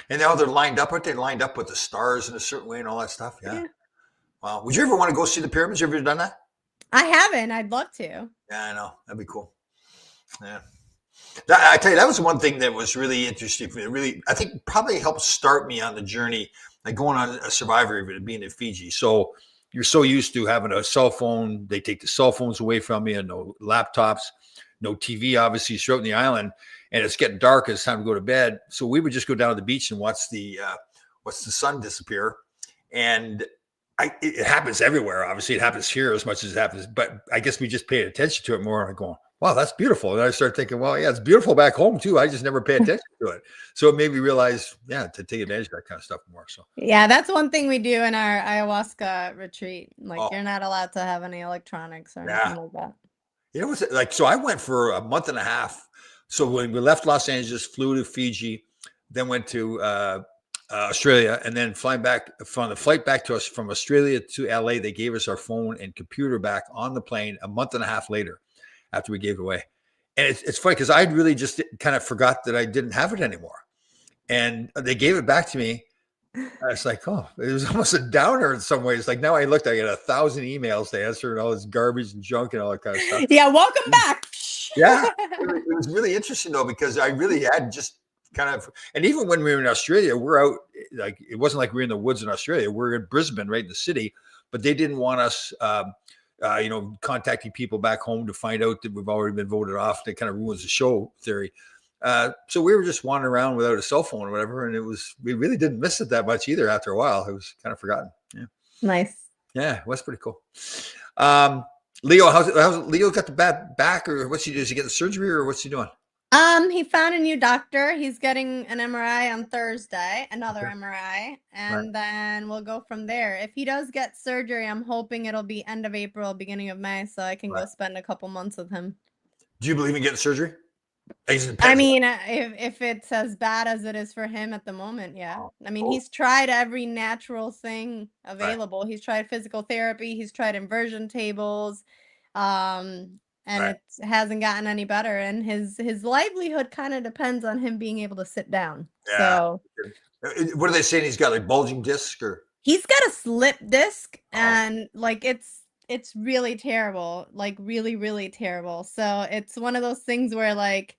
And now they're lined up. Aren't they lined up with the stars in a certain way and all that stuff? Yeah. Yeah. Wow. Would you ever want to go see the pyramids? Have you ever done that? I haven't. I'd love to. Yeah, I know. That'd be cool. Yeah. I tell you, that was one thing that was really interesting for me. It really, I think, probably helped start me on the journey, like going on a survivor of being in Fiji. So you're so used to having a cell phone. They take the cell phones away from you, and no laptops, no TV, obviously, throughout the island. And it's getting dark. It's time to go to bed. So we would just go down to the beach and watch the sun disappear. And it happens everywhere. Obviously, it happens here as much as it happens. But I guess we just paid attention to it more. And I'm going, wow, that's beautiful. And I start thinking, well, yeah, it's beautiful back home too. I just never pay attention to it. So it made me realize, yeah, to take advantage of that kind of stuff more. So Yeah, that's one thing we do in our ayahuasca retreat. Like oh you're not allowed to have any electronics or yeah. anything like that. You know what's like? So I went for a month and a half So when we left Los Angeles, flew to Fiji, then went to Australia, and then flying back from the flight back to us from Australia to LA, they gave us our phone and computer back on the plane a month and a half later after we gave it away. And it's funny because I'd really just kind of forgot that I didn't have it anymore. And they gave it back to me. I was like, oh, it was almost a downer in some ways. Like now I looked, I got 1,000 emails to answer and all this garbage and junk and all that kind of stuff. Yeah, welcome back. Yeah, it was really interesting though, because I really had just kind of, and even when we were in Australia, we're out, like, it wasn't like we were in the woods in Australia. We're in Brisbane, right in the city, but they didn't want us, contacting people back home to find out that we've already been voted off. That kind of ruins the show theory. So we were just wandering around without a cell phone or whatever. And we really didn't miss it that much either after a while. It was kind of forgotten. Yeah. Nice. Yeah, it was pretty cool. Leo, how's Leo got the bad back, or what's he do? Is he getting surgery, or what's he doing? He found a new doctor. He's getting an MRI on Thursday, another MRI, and then we'll go from there. If he does get surgery, I'm hoping it'll be end of April, beginning of May, so I can go spend a couple months with him. Do you believe in getting surgery? I mean, if it's as bad as it is for him at the moment, yeah. I mean, he's tried every natural thing available. He's tried physical therapy. He's tried inversion tables, and it hasn't gotten any better. And his livelihood kind of depends on him being able to sit down. Yeah. So, what are they saying? He's got like bulging disc, or he's got a slip disc, and like it's really terrible, like really, really terrible. So it's one of those things where, like,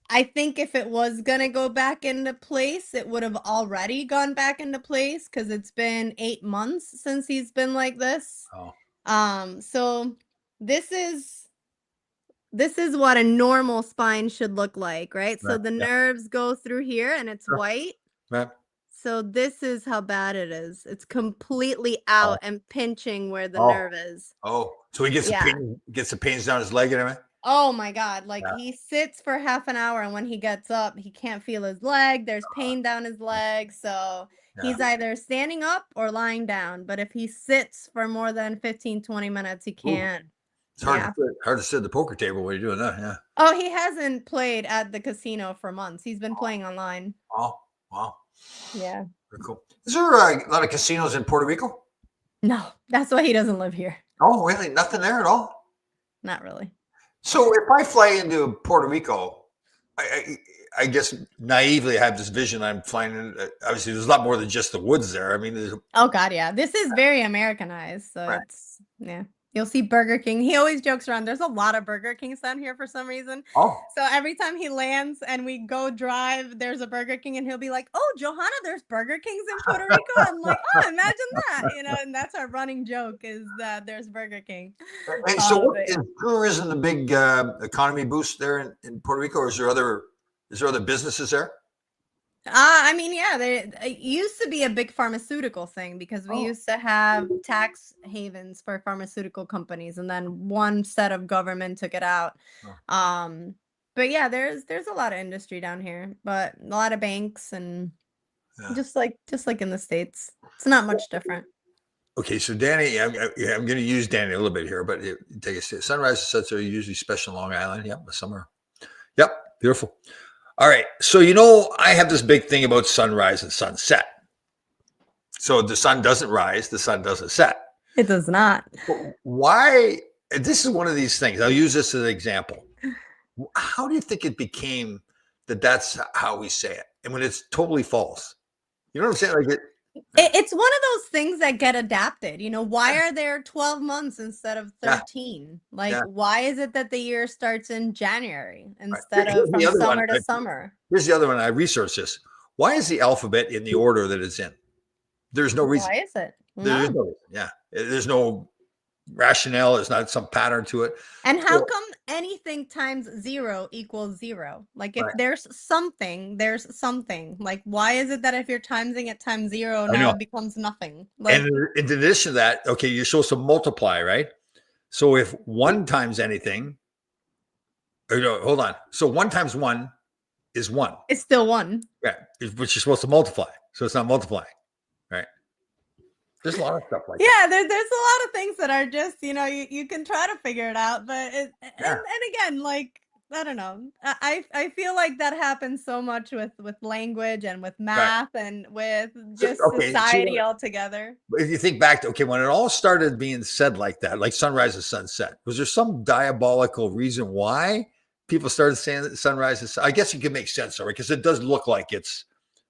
I think if it was gonna go back into place, it would have already gone back into place, because it's been 8 months since he's been like this. So this is what a normal spine should look like, right? So the nerves go through here and it's white. So this is how bad it is. It's completely out and pinching where the nerve is. Oh, so he gets the pains down his leg and everything? Oh my God. Like he sits for half an hour, and when he gets up, he can't feel his leg. There's pain down his leg. So he's either standing up or lying down. But if he sits for more than 15, 20 minutes, he can't. It's hard to sit at the poker table while you're doing that. Yeah. Oh, he hasn't played at the casino for months. He's been playing online. Oh, wow. Yeah. Very cool. Is there a lot of casinos in Puerto Rico? No, that's why he doesn't live here. Oh, really? Nothing there at all? Not really. So if I fly into Puerto Rico, I guess naively I have this vision. I'm flying in. Obviously, there's a lot more than just the woods there. I mean, oh God, yeah. This is very Americanized. So it's You'll see Burger King. He always jokes around. There's a lot of Burger Kings down here for some reason. Oh. So every time he lands and we go drive, there's a Burger King, and he'll be like, "Oh, Johanna, there's Burger Kings in Puerto Rico." I'm like, "Oh, imagine that!" And that's our running joke, is that there's Burger King. And so, is tourism the big economy boost there in Puerto Rico, or is there other businesses there? I mean, yeah, it used to be a big pharmaceutical thing, because we used to have tax havens for pharmaceutical companies, and then one set of government took it out. But yeah, there's a lot of industry down here, but a lot of banks, and just like in the States, it's not much different. Okay, so Danny, I'm going to use Danny a little bit here, but take a step. Sunrise and sunsets are usually special in Long Island. Yep, the summer. Yep, beautiful. All right. So, I have this big thing about sunrise and sunset. So the sun doesn't rise, the sun doesn't set. It does not. Why? This is one of these things. I'll use this as an example. How do you think it became that's how we say it? And when it's totally false, you know what I'm saying? Like it's one of those things that get adapted. Why are there 12 months instead of 13? Like, why is it that the year starts in January instead of from summer to summer? Here's the other one. I researched this. Why is the alphabet in the order that it's in? There's no reason. Why is it? There's no reason. Yeah. There's no rationale. There's not some pattern to it. And how come anything times 0 equals 0? Like, if there's something, there's something. Like, why is it that if you're timesing it times 0, now it becomes nothing? Like, and in addition to that, okay, you're supposed to multiply, right? So if 1 times anything, hold on. So 1 times 1 is 1. It's still 1. Yeah, but you're supposed to multiply. So it's not multiplying, right? There's a lot of stuff like that. There's a lot of things that are just, you can try to figure it out, but and again, like, I don't know. I feel like that happens so much with language and with Right. math and with So, just okay. So society altogether. if you think back to, okay, when it all started being said like that, like sunrise and sunset, was there some diabolical reason why people started saying that sunrise is, I guess you can make sense of it because it does look like it's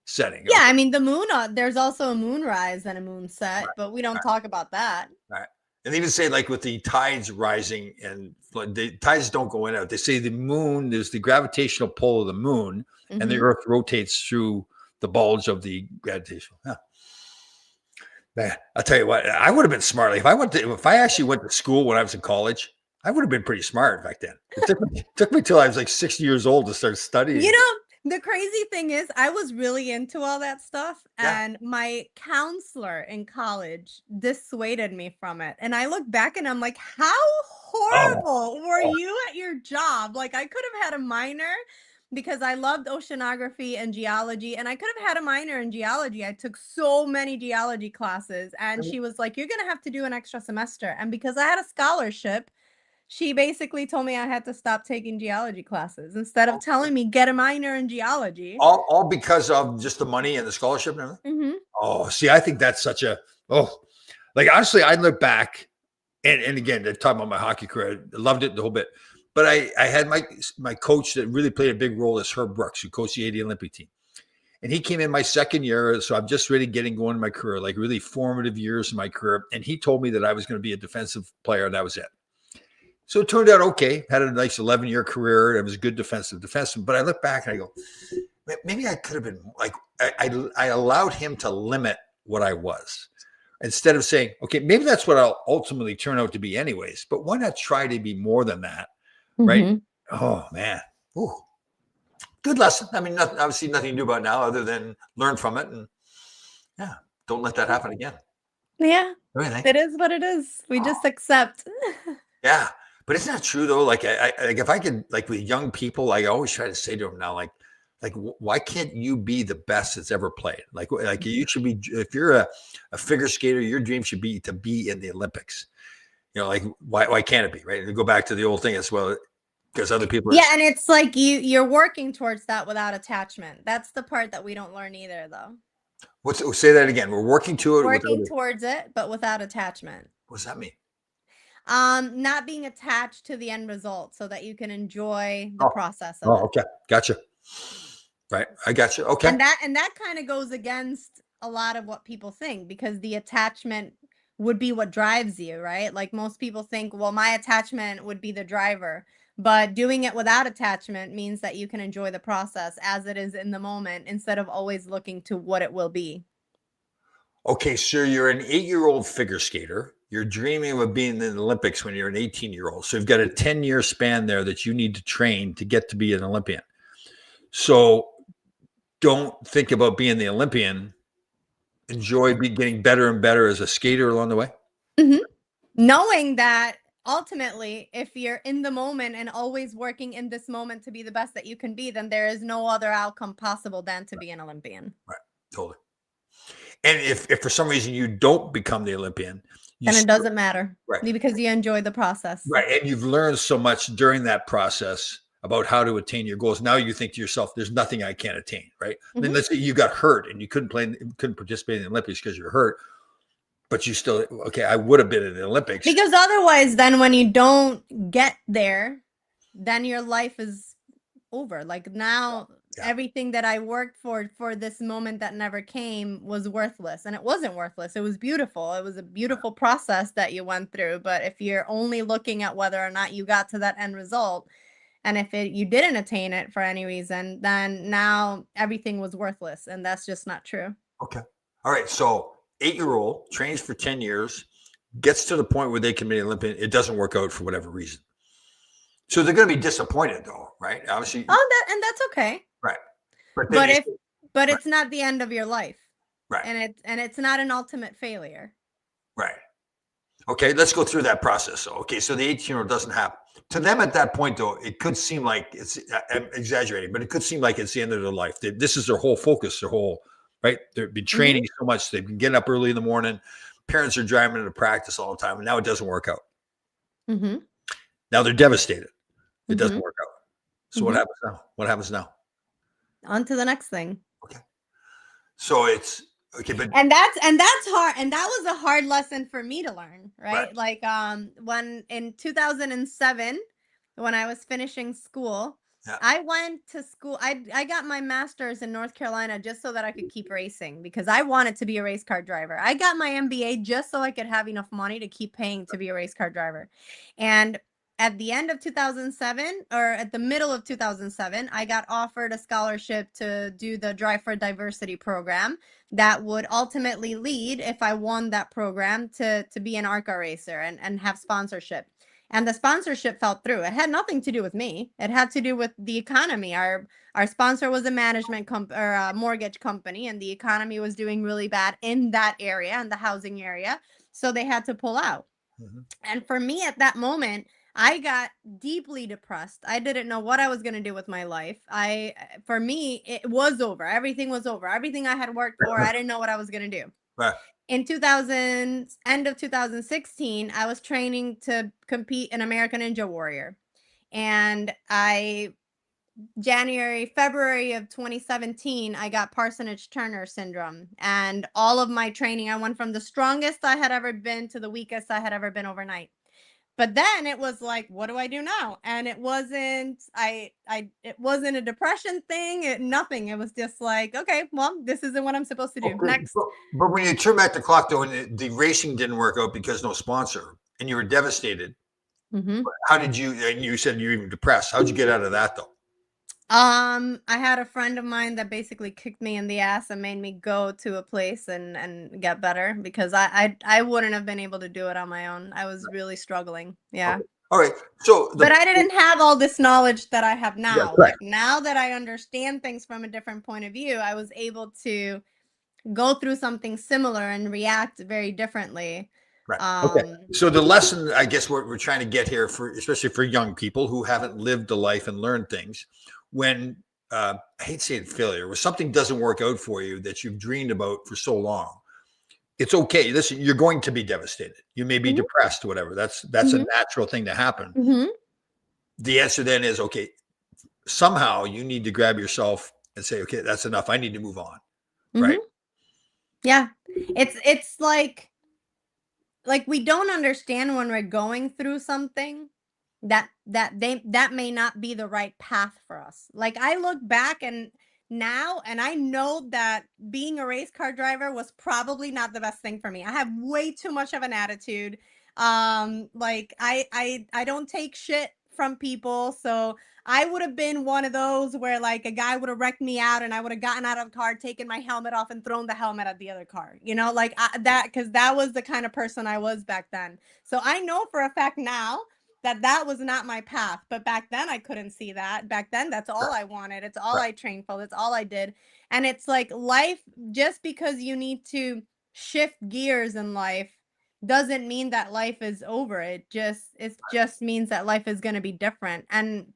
setting. Yeah, Okay. I mean the moon. There's also a moonrise and a moon set, but we don't Right. talk about that. Right. And they even say like with the tides rising and the tides don't go in and out. They say the moon, there's the gravitational pull of the moon, and the Hmm. earth rotates through the bulge of the gravitational. Huh. Man, I'll tell you what, I would have been smart. Like if I actually went to school when I was in college, I would have been pretty smart back then. It took me till I was like 60 years old to start You studying. know, the crazy thing is, I was really into all that stuff, Yeah. and my counselor in college dissuaded me from it. And I look back and I'm like, how Oh, horrible were oh, you at your job? Like, I could have had a minor because I loved oceanography and geology, and I could have had a minor in geology. I took so many geology classes, and she was like, you're going to have to do an extra semester. And because I had a scholarship, she basically told me I had to stop taking geology classes instead of telling me get a minor in geology. all because of just the money and the scholarship and everything. Mhm. Oh, see, I think that's such a like honestly, I look back and again, talking about my hockey career, I loved it the whole bit. But I had my coach that really played a big role is Herb Brooks, who coached the 80 Olympic team. And he came in my second year. So I'm just really getting going in my career, like really formative years in my career. And he told me that I was going to be a defensive player, and that was it. So it turned out okay. Had a nice 11-year career. I was a good defenseman. But I look back and I go, maybe I could have been like, I allowed him to limit what I was instead of saying, okay, maybe that's what I'll ultimately turn out to be anyways. But why not try to be more than that? Right. Mhm. Oh, man. Ooh, good lesson. I mean, obviously nothing to do about now other than learn from it. And yeah, don't let that happen again. Yeah. What do you think? It is what it is. We just accept. Yeah. But isn't that true though? Like, like if I could, like with young people, like I always try to say to them now, like, why can't you be the best that's ever played? Like you should be, if you're a figure skater, your dream should be to be in the Olympics. You know, like why can't it be, right? And go back to the old thing as well, because other people are, Yeah, and it's like you're working towards that without attachment. That's the part that we don't learn either though. say that again. We're working to it Working without, towards it, but without attachment. what's that mean? Not being attached to the end result so that you can enjoy the Oh, process of it. okay. Gotcha. Right. I got you. Okay. And that kind of goes against a lot of what people think because the attachment would be what drives you, right? Like most people think, well, my attachment would be the driver. But doing it without attachment means that you can enjoy the process as it is in the moment instead of always looking to what it will be. Okay. So you're an 8-year-old figure skater. You're dreaming of being in the Olympics when you're an 18-year-old. So you've got a 10-year span there that you need to train to get to be an Olympian. So don't think about being the Olympian. Enjoy getting better and better as a skater along the way. Mhm. Knowing that ultimately, if you're in the moment and always working in this moment to be the best that you can be, then there is no other outcome possible than to be an Olympian. Right. Totally. And if for some reason you don't become the Olympian, you Then it still, doesn't matter right, because you enjoy the process. right, and you've learned so much during that process about how to attain your goals. Now you think to yourself, "There's nothing I can't attain." Right? Then Mhm. let's say you got hurt and you couldn't participate in the Olympics because you're hurt, but you still okay. I would have been in the Olympics. Because otherwise, then when you don't get there, then your life is over. Like now, Yeah. everything that I worked for this moment that never came was worthless. And it wasn't worthless. It was beautiful. It was a beautiful process that you went through. But if you're only looking at whether or not you got to that end result, and if you didn't attain it for any reason, then now everything was worthless. And that's just not true. Okay. All right. So 8-year-old trains for 10 years, gets to the point where they can be an Olympian. It doesn't work out for whatever reason. So they're going to be disappointed, though, right? Obviously, And that's okay. right. But then But you if say, but right, it's not the end of your life. right, And it's not an ultimate failure. right. Okay, let's go through that process. So, okay, so the 18-year-old doesn't happen. To them at that point, though, it could seem like it's I'm exaggerating, but it could seem like it's the end of their life. This is their whole focus, their whole, right? They've been Mhm. training so much. They've been getting up early in the morning. Parents are driving them to practice all the time, and now it doesn't work out. Mhm. Now they're devastated. It doesn't Mhm. work out. So what happens now? What happens now? On to the next thing. Okay. So it's okay, but And that's hard, and that was a hard lesson for me to learn, right. right? Like when in 2007, when I was finishing school, Yeah. I went to school. I got my master's in North Carolina just so that I could keep racing because I wanted to be a race car driver. I got my MBA just so I could have enough money to keep paying to be a race car driver. And at the end of 2007, or at the middle of 2007, I got offered a scholarship to do the Drive for Diversity program that would ultimately lead, if I won that program, to be an ARCA racer and have sponsorship. And the sponsorship fell through. It had nothing to do with me. It had to do with the economy. Our sponsor was a management or a mortgage company, and the economy was doing really bad in that area, in the housing area. So they had to pull out. Mhm. And for me at that moment, I got deeply depressed. I didn't know what I was going to do with my life. For me, it was over. Everything was over. Everything I had worked for, I didn't know what I was going to do. Right. In 2000, end of 2016, I was training to compete in American Ninja Warrior. And February of 2017, I got Parsonage Turner syndrome. And all of my training, I went from the strongest I had ever been to the weakest I had ever been overnight. But then it was like, what do I do now? And it wasn't, it wasn't a depression thing, nothing. It was just like, okay, well, this isn't what I'm supposed to do. Okay. Next. But when you turn back the clock, though, and the racing didn't work out because no sponsor, and you were devastated, Mm-hmm. how did you? And you said you were even depressed. How'd you get out of that, though? I had a friend of mine that basically kicked me in the ass and made me go to a place and get better because I wouldn't have been able to do it on my own. I was really struggling. Yeah. Okay. All right. So But I didn't have all this knowledge that I have now. correct. Like now that I understand things from a different point of view, I was able to go through something similar and react very differently. Right. Okay. So the lesson, I guess, what we're trying to get here, for especially for young people who haven't lived a life and learned things, when I hate saying failure, when something doesn't work out for you that you've dreamed about for so long, it's okay. Listen, you're going to be devastated. You may be Mhm. depressed, whatever. That's a Mhm. natural thing to happen. Mhm. The answer then is okay. Somehow you need to grab yourself and say, okay, that's enough. I need to move on. Right. Mhm. Yeah. It's like we don't understand when we're going through something that may not be the right path for us. Like I look back and now and I know that being a race car driver was probably not the best thing for me. I have way too much of an attitude. Like I don't take shit from people, so I would have been one of those where like a guy would have wrecked me out and I would have gotten out of the car, taken my helmet off and thrown the helmet at the other car. You know, like because that was the kind of person I was back then. So I know for a fact now that that was not my path. But back then I couldn't see that. Back then that's all I wanted. It's all Right. I trained for. That's all I did. And it's like life, just because you need to shift gears in life doesn't mean that life is over. It just means that life is going to be different. And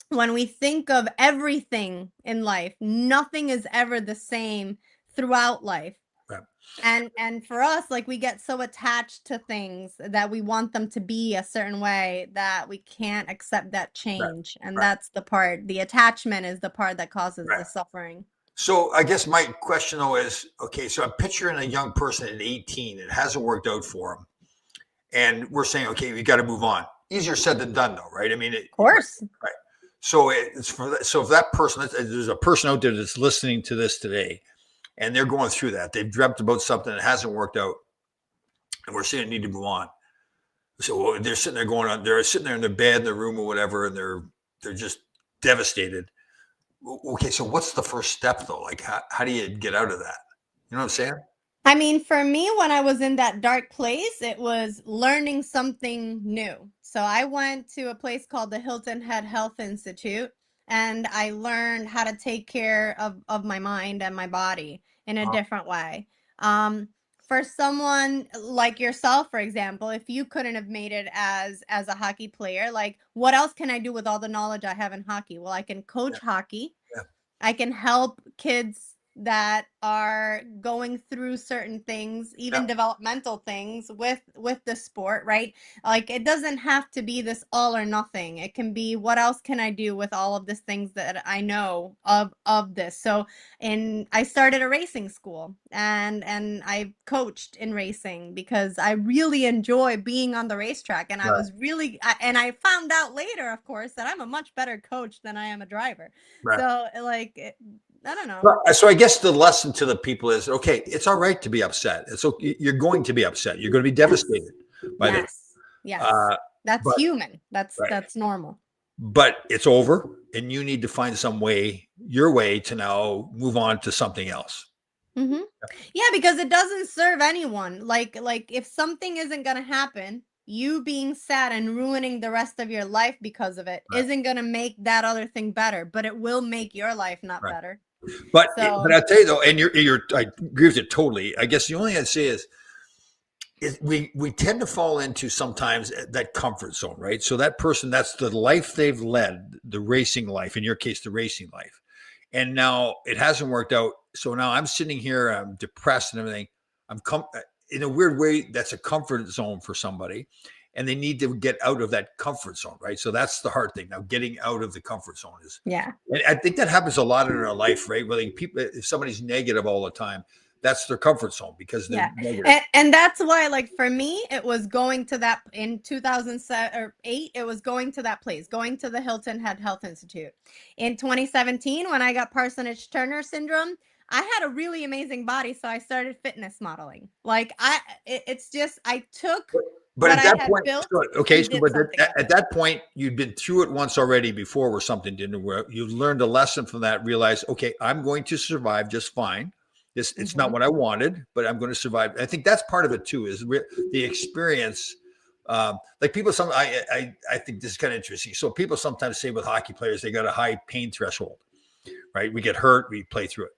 when we think of everything in life, nothing is ever the same throughout life. Right. And for us, like we get so attached to things that we want them to be a certain way that we can't accept that change. And Right. that's the attachment is the part that causes Right. the suffering. So I guess my question though is, okay, so I'm picturing a young person at 18, it hasn't worked out for him. And we're saying, okay, we got to move on. Easier said than done though, right? I mean, Of course. right. So it's so if that person, there's a person out there that's listening to this today and they're going through that, they've dreamt about something that hasn't worked out and we're saying need to move on. So they're sitting there they're sitting there in their bed, in their room or whatever, and they're just devastated. Okay, so what's the first step though? Like how do you get out of that? You know what I'm saying? I mean, for me, when I was in that dark place, it was learning something new. So I went to a place called the Hilton Head Health Institute, and I learned how to take care of my mind and my body in a different way. Um, for someone like yourself, for example, if you couldn't have made it as a hockey player, like what else can I do with all the knowledge I have in hockey? Well, I can coach hockey. Yeah. I can help kids that are going through certain things, even Yeah. developmental things with the sport, right? Like it doesn't have to be this all or nothing. It can be what else can I do with all of these things that I know of this. So and I started a racing school and I coached in racing because I really enjoy being on the racetrack and I Right. was really and I found out later of course that I'm a much better coach than I am a driver. Right. So like I don't know. Well, so I guess the lesson to the people is, okay, it's all right to be upset. It's okay. You're going to be upset. You're going to be Yes. devastated by this. Yes. Uh, That's but human. right. That's normal. But it's over, and you need to find some way, your way, to now move on to something else. Mhm. Yeah, because it doesn't serve anyone. Like if something isn't gonna happen, you being sad and ruining the rest of your life because of it Right. isn't gonna make that other thing better, but it will make your life not Right. better. But So I'll tell you though, and I agree with you totally. I guess the only thing I'd say is we tend to fall into sometimes that comfort zone, right? So that person, that's the life they've led, the racing life, in your case, the racing life. And now it hasn't worked out. So now I'm sitting here, I'm depressed and everything. In a weird way, that's a comfort zone for somebody. And they need to get out of that comfort zone, right? So that's the hard thing. Now, getting out of the comfort zone is, yeah. and I think that happens a lot in our life, right? Where people, if somebody's negative all the time, that's their comfort zone because they're Yeah. negative. And that's why like for me it was going to that in 2007 or 8 it was going to that place, going to the Hilton Head Health Institute. In 2017 when I got Parsonage Turner syndrome, I had a really amazing body so I started fitness modeling. Like it's just I took But what at I that had point, built okay, and so did but something with at it. that point, you'd been through it once already before where something didn't work. You learned a lesson from that, realized, okay, I'm going to survive just fine. It's not Mhm. what I wanted, but I'm going to survive. I think that's part of it too, is the experience. Like people, I think this is kind of interesting. So people sometimes say with hockey players, they got a high pain threshold, right? We get hurt, we play through it.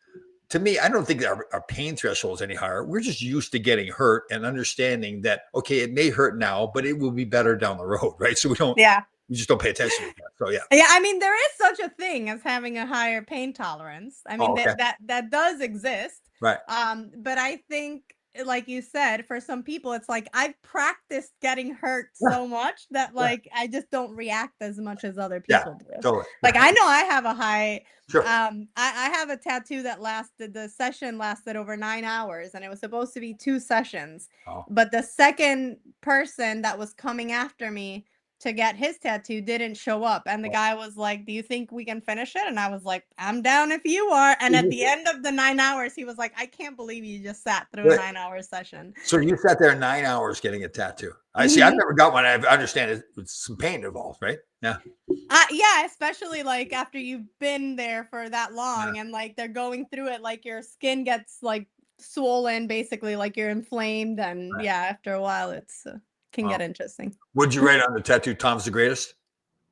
To me, I don't think our pain threshold is any higher. We're just used to getting hurt and understanding that, okay, it may hurt now, but it will be better down the road, right? So Yeah. we just don't pay attention to that. So yeah. Yeah, I mean there is such a thing as having a higher pain tolerance. I mean Oh, okay. that does exist. Right. But I think like you said, for some people it's like I've practiced getting hurt Yeah. so much that Yeah. like I just don't react as much as other Yeah. people do. Totally. Like I know I have a high Sure. I have a tattoo that lasted the session lasted over 9 hours and it was supposed to be 2 sessions. Oh. But the second person that was coming after me to get his tattoo didn't show up and the guy was like, "Do you think we can finish it?" And I was like, "I'm down if you are." And at the end of the 9 hours he was like, "I can't believe you just sat through a 9-hour session." So you sat there 9 hours getting a tattoo. I see. I've Mhm. never got one. I understand it's some pain involved, right? Yeah. Yeah, especially like after you've been there for that Yeah. long and like they're going through it like your skin gets like swollen basically like you're inflamed and Right. yeah, after a while it's can Wow. get interesting. Would you write on the tattoo, "Tom's the greatest"?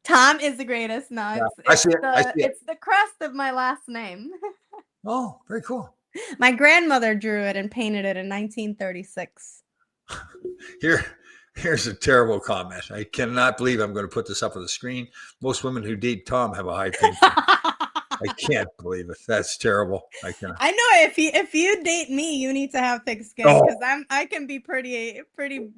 Tom is the greatest. No, Yeah. I see it. I see it. it's the crest of my last name. Oh, very cool. My grandmother drew it and painted it in 1936. Here, here's a terrible comment. I cannot believe I'm going to put this up on the screen. Most women who date Tom have a high pain. I can't believe it. That's terrible. I cannot. I know if you date me, you need to have thick skin Oh. because I can be pretty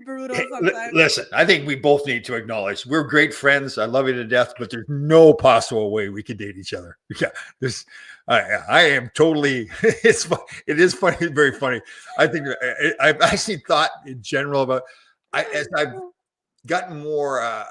brutal sometimes. Listen, I think we both need to acknowledge we're great friends. I love you to death, but there's no possible way we could date each other. Yeah, this I am totally. It is funny, very funny. I think I've actually thought in general about as I've gotten more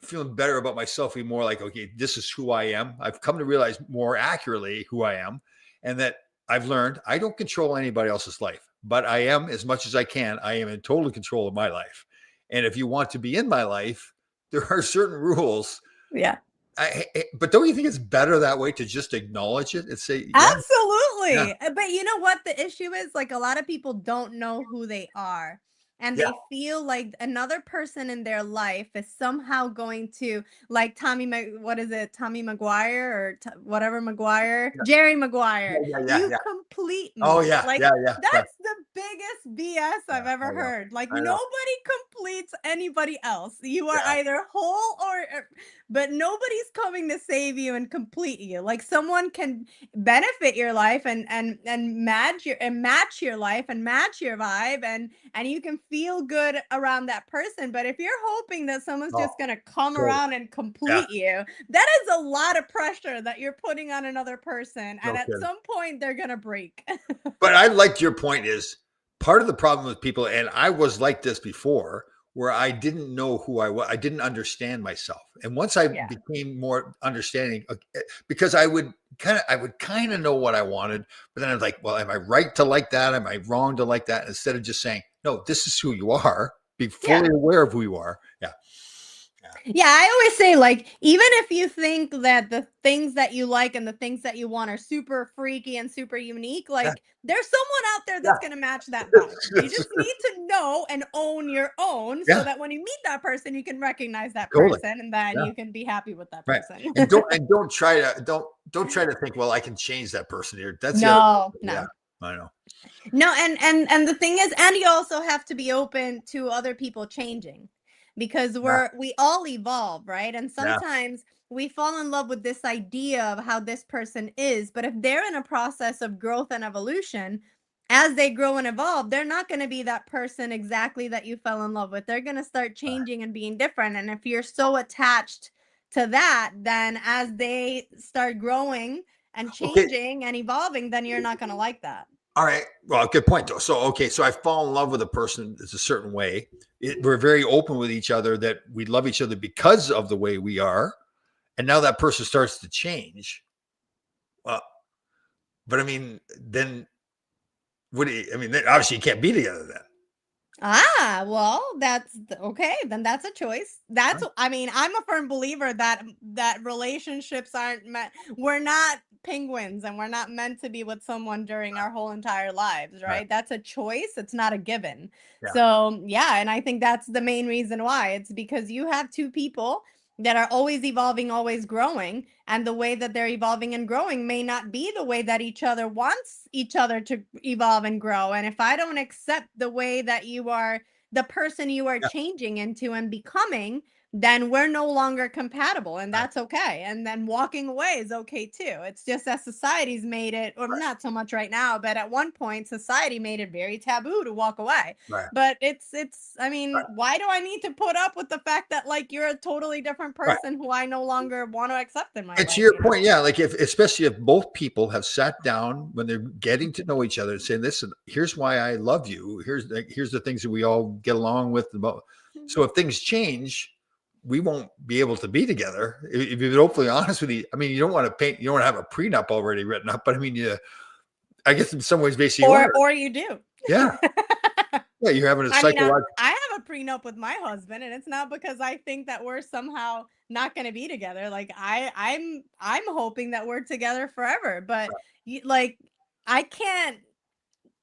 feeling better about myself, be more like, okay, this is who I am. I've come to realize more accurately who I am, and that I've learned I don't control anybody else's life, but I am, as much as I can, I am in total control of my life. And if you want to be in my life, there are certain rules. Yeah. But don't you think it's better that way to just acknowledge it and say, yeah, Absolutely. yeah, But you know what the issue is? Like a lot of people don't know who they are. And yeah, they feel like another person in their life is somehow going to, like what is it, Tommy Maguire or whatever Maguire, yeah, Jerry Maguire. yeah, yeah, You yeah. complete Oh me. yeah, Like yeah, yeah, yeah. that's the biggest BS Yeah, I've ever I know. heard. Like I know. nobody completes anybody else. You are Yeah. either whole but nobody's coming to save you and complete you. Like someone can benefit your life and match your life and match your vibe and you can feel good around that person. But if you're hoping that someone's Oh, just gonna come totally. around and Yeah. complete you, that is a lot of pressure that you're putting on another person. And No at kidding. some point they're gonna break. But I liked your point is part of the problem with people, and I was like this before, where I didn't know who I was. I didn't understand myself. And once I Yeah. became more understanding, because I would kind of know what I wanted, but then I was like, well, am I right to like that? Am I wrong to like that? Instead of just saying, no, this is who you are. Be fully Yeah. aware of who you are. Yeah. Yeah, I always say, like, even if you think that the things that you like and the things that you want are super freaky and super unique, Yeah. like, there's someone out there that's Yeah. gonna match that vibe. You just need to know and own your own so Yeah. that when you meet that person, you can recognize that Totally. person and then Yeah. you can be happy with that Right. person. And don't try to don't try to think, well, I can change that person here. That's the other. No, Yeah. no. I know. No, and the thing is, and you also have to be open to other people changing because Yeah. we all evolve, right? And Yeah. sometimes we fall in love with this idea of how this person is, but if they're in a process of growth and evolution, as they grow and evolve, they're not going to be that person exactly that you fell in love with. They're going to start changing and being different. And if you're so attached to that, then as they start growing and Okay. changing and evolving, then you're not going to like that. All right. Well, good point though. So, okay. So I fall in love with a person that's a certain way. We're very open with each other that we love each other because of the way we are. And now that person starts to change. Well, but I mean, then I mean, then obviously you can't be together then. Ah, well, okay, then that's a choice. Right? I mean, I'm a firm believer that relationships aren't meant we're not penguins and we're not meant to be with someone during our whole entire lives, Right. right? That's a choice, it's not a given. Yeah. So, yeah, and I think that's the main reason why. It's because you have two people that are always evolving, always growing, and the way that they're evolving and growing may not be the way that each other wants each other to evolve and grow. And if I don't accept the way that you are, the person you are Yeah. changing into and becoming, then we're no longer compatible, and Right. that's okay. And then walking away is okay too. It's just that society's made it, or Right. not so much right now, but at one point society made it very taboo to walk away. Right. But I mean, why do I need to put up with the fact that like you're a totally different Right. person who I no longer want to accept in my And to life, your you know? point, yeah, like especially if both people have sat down when they're getting to know each other and saying, "Listen, here's why I love you. Here's the things that we all get along with." So if things change, we won't be able to be together. If you're hopefully honest with you, I mean, you don't want to paint, you don't want to have a prenup already written up, but I mean, I guess in some ways, basically, Or you do. yeah, yeah, you're having a I mean, psychological, I have a prenup with my husband, and it's not because I think that we're somehow not going to be together. Like I'm hoping that we're together forever. But like I can't.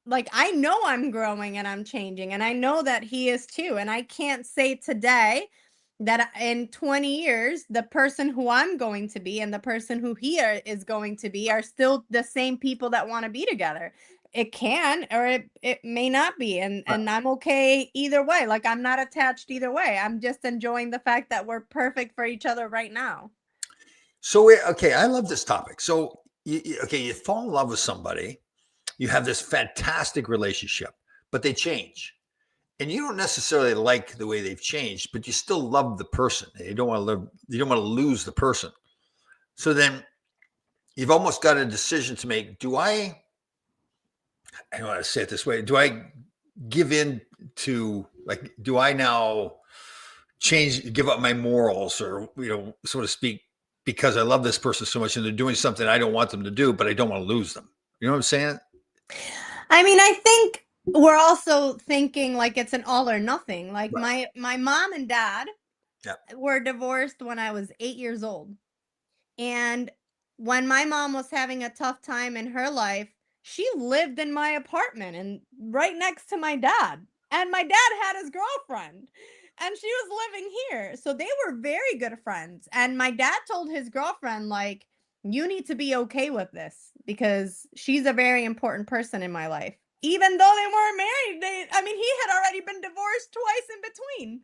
Like I know I'm growing and I'm changing, and I know that he is too. And I can't say today that in 20 years, the person who I'm going to be and the person who is going to be are still the same people that want to be together. It can, or it may not be. And I'm okay either way. Like I'm not attached either way. I'm just enjoying the fact that we're perfect for each other right now. So okay, I love this topic. So okay, you fall in love with somebody, you have this fantastic relationship, but they change. And you don't necessarily like the way they've changed, but you still love the person. You don't want to lose the person. So then you've almost got a decision to make. I don't want to say it this way, do I give in to, like, do I now give up my morals, or, so to speak, because I love this person so much and they're doing something I don't want them to do, but I don't want to lose them. You know what I'm saying? I mean, I think we're also thinking like it's an all or nothing. Like Right. my mom and dad Yeah. were divorced when I was 8 years old. And when my mom was having a tough time in her life, she lived in my apartment and right next to my dad. And my dad had his girlfriend and she was living here. So they were very good friends. And my dad told his girlfriend, like, you need to be okay with this because she's a very important person in my life. even though they weren't married. I mean, he had already been divorced twice in between.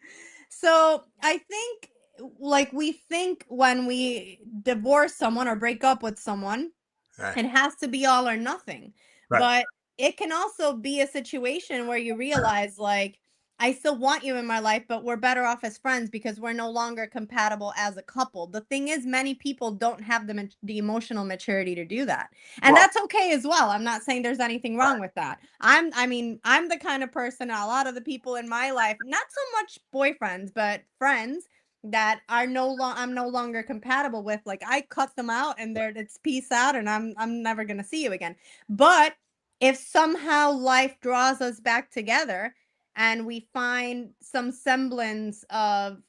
So I think, like, we think when we divorce someone or break up with someone, Right. it has to be all or nothing. Right. But it can also be a situation where you realize, like, I still want you in my life, but we're better off as friends because we're no longer compatible as a couple. The thing is, many people don't have the emotional maturity to do that. And Well, that's okay as well. I'm not saying there's anything wrong with that. I mean, I'm the kind of person, a lot of the people in my life, not so much boyfriends, but friends that are I'm no longer compatible with. Like, I cut them out and it's peace out, and I'm never gonna see you again. But if somehow life draws us back together and we find some semblance of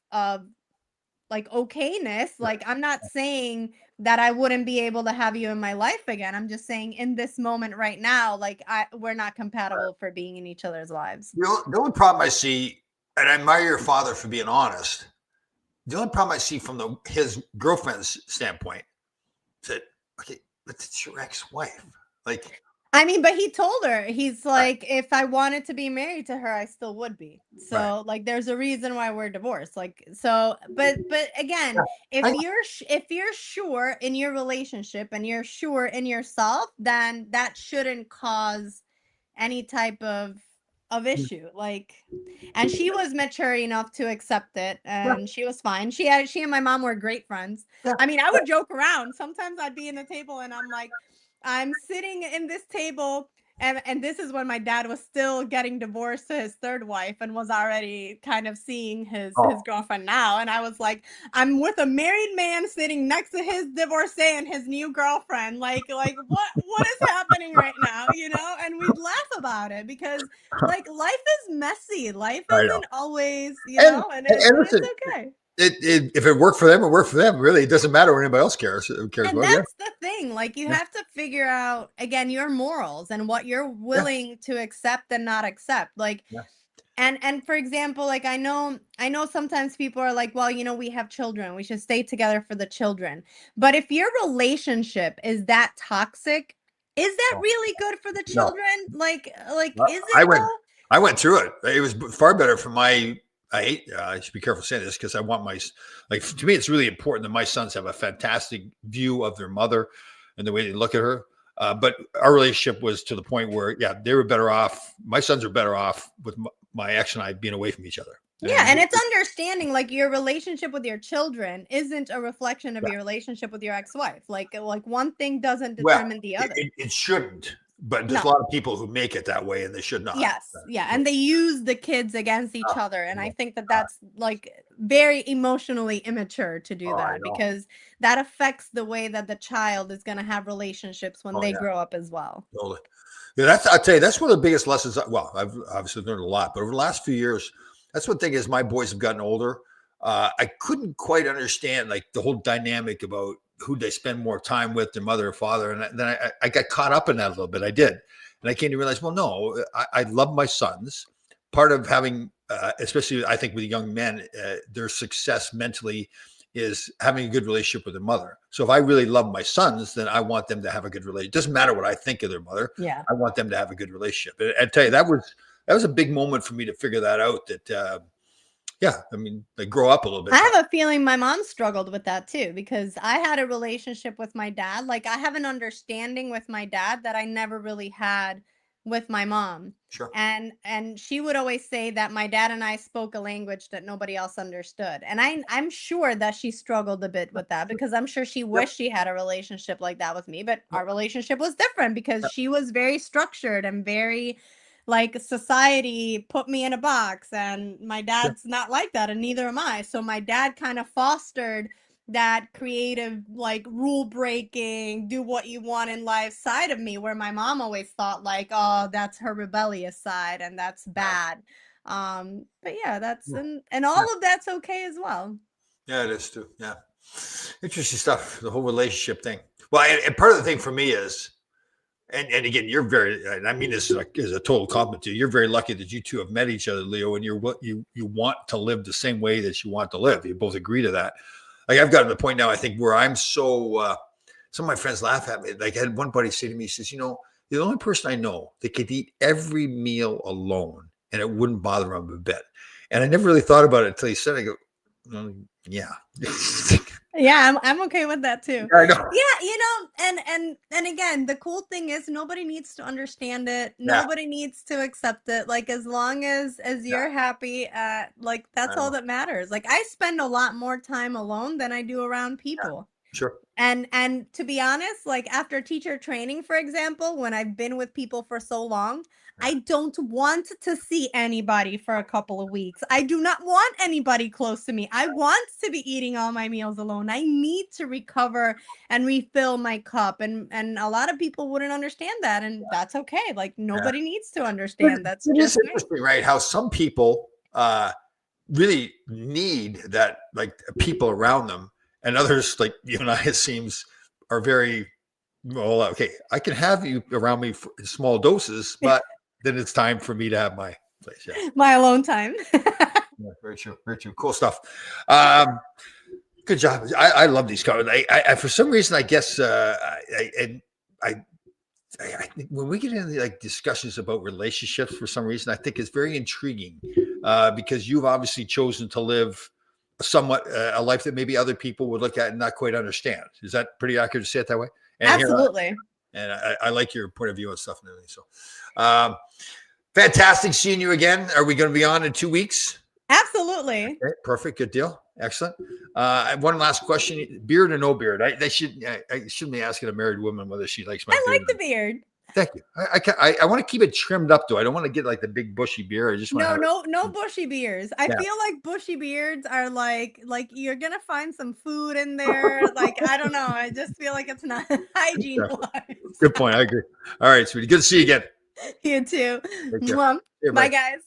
like okayness, like, I'm not saying that I wouldn't be able to have you in my life again. I'm just saying in this moment right now, like, we're not compatible for being in each other's lives. the only problem I see, and I admire your father for being honest. The only problem I see from his girlfriend's standpoint is that, okay, but it's your ex-wife. Like, I mean, but he told her, he's right, like, if I wanted to be married to her, I still would be. right. So, like, there's a reason why we're divorced. Like, so, but again, Yeah. I, if you're sure in your relationship and you're sure in yourself, then that shouldn't cause any type of issue. Like, and she was mature enough to accept it, yeah, and she was fine. She and my mom were great friends. yeah, I mean, I would joke around. Sometimes I'd be in the table and I'm like, I'm sitting in this table, and this is when my dad was still getting divorced to his third wife and was already kind of seeing his oh, girlfriend now. And I was like, I'm with a married man sitting next to his divorcee and his new girlfriend. Like what is happening right now? You know? And we'd laugh about it because, like, life is messy. Life I know. isn't always, And and listen, it's okay. if it worked for them, it worked for them. Really, it doesn't matter what anybody else cares And about. Yeah, that's the thing, like, you yeah, have to figure out, again, your morals and what you're yeah, willing to accept and not accept, like, yeah. and for example, like, I know sometimes people are like, "Well, we have children, we should stay together for the children." But if your relationship is that toxic, is that No, really good for the no. children? Like, Well, is it though? I went through it. It was far better for my. I hate. I should be careful saying this because I want like, to me, it's really important that my sons have a fantastic view of their mother and the way they look at her. But our relationship was to the point where, yeah, they were better off. My sons are better off with my ex and I being away from each other. Yeah, And and it's understanding, like, your relationship with your children isn't a reflection of yeah, your relationship with your ex-wife. Like, one thing doesn't well, determine the other. it shouldn't. But there's a No. lot of people who make it that way, and they should not. Yes. Yeah, and they use the kids against each Oh, other, and I no. think that that's, like, very emotionally immature to do Oh, I that know. because that affects the way that the child is gonna have relationships when Oh, they yeah. grow up as well. Totally. Yeah, I'll tell you, that's one of the biggest lessons. Well, I've obviously learned a lot, but over the last few years, that's one thing. As my boys have gotten older, I couldn't quite understand like the whole dynamic about who they spend more time with, their mother or father, and then I got caught up in that a little bit. I did, and I came to realize, well, no, I love my sons. Part of having, especially I think with young men, their success mentally is having a good relationship with their mother. So if I really love my sons, then I want them to have a good relationship. It doesn't matter what I think of their mother. Yeah. I want them to have a good relationship. And I tell you, that was a big moment for me to figure that out. That yeah, I mean, they grow up a little bit. I have a feeling my mom struggled with that too because I had a relationship with my dad. Like, I have an understanding with my dad that I never really had with my mom. Sure. And she would always say that my dad and I spoke a language that nobody else understood. And I'm sure that she struggled a bit with that because I'm sure she Yep. wished she had a relationship like that with me, but Yep. our relationship was different because Yep. she was very structured and very, like, society put me in a box, and my Yep. dad's not like that, and neither am I. So my dad kind of fostered that creative, like, rule breaking, do what you want in life side of me, where my mom always thought, like, oh, that's her rebellious side and that's Yeah. bad. But yeah, that's, Yeah. and Yeah. all of that's okay as well. Yeah, it is too. Yeah. Interesting stuff. The whole relationship thing. Well, and part of the thing for me is, and again, you're very, and I mean this as a total compliment to you. You're very lucky that you two have met each other, Leo, and you want to live the same way that you want to live. You both agree to that. Like I've gotten to the point now, I think, where I'm so. Some of my friends laugh at me. Like I had one buddy say to me, he says, the only person I know that could eat every meal alone and it wouldn't bother him a bit. And I never really thought about it until he said it. I go, well, yeah. Yeah, I'm okay with that too. I know. Yeah, and again, the cool thing is nobody needs to understand it. Yeah. Nobody needs to accept it. Like as long as you're happy, like that's all that matters. Like I spend a lot more time alone than I do around people. Sure. And to be honest, like after teacher training, for example, when I've been with people for so long, I don't want to see anybody for a couple of weeks. I do not want anybody close to me. I want to be eating all my meals alone. I need to recover and refill my cup. And a lot of people wouldn't understand that. And that's okay. Like nobody needs to understand. That's It is just interesting, right? How some people really need that, like people around them, and others, like you and I, it seems, are very well. Okay, I can have you around me in small doses, but then it's time for me to have my place. Yeah. my alone time. Yeah, very true. Very true. Cool stuff. Good job. I love these cards. I for some reason, I guess, I think when we get into like discussions about relationships, for some reason, I think it's very intriguing because you've obviously chosen to live somewhat a life that maybe other people would look at and not quite understand. Is that pretty accurate to say it that way? And Absolutely. And I like your point of view on stuff and everything. So, fantastic seeing you again. Are we going to be on in 2 weeks? Absolutely. Okay, perfect. Good deal. Excellent. One last question: beard or no beard? I shouldn't be asking a married woman whether she likes my. I beard like the beard. Thank you. I want to keep it trimmed up though. I don't want to get like the big bushy beard. I just want no bushy beards. I feel like bushy beards are like you're gonna find some food in there. Like I don't know. I just feel like it's not hygiene wise. Good point. I agree. All right, sweetie. Good to see you again. You too. Take care. Bye, guys.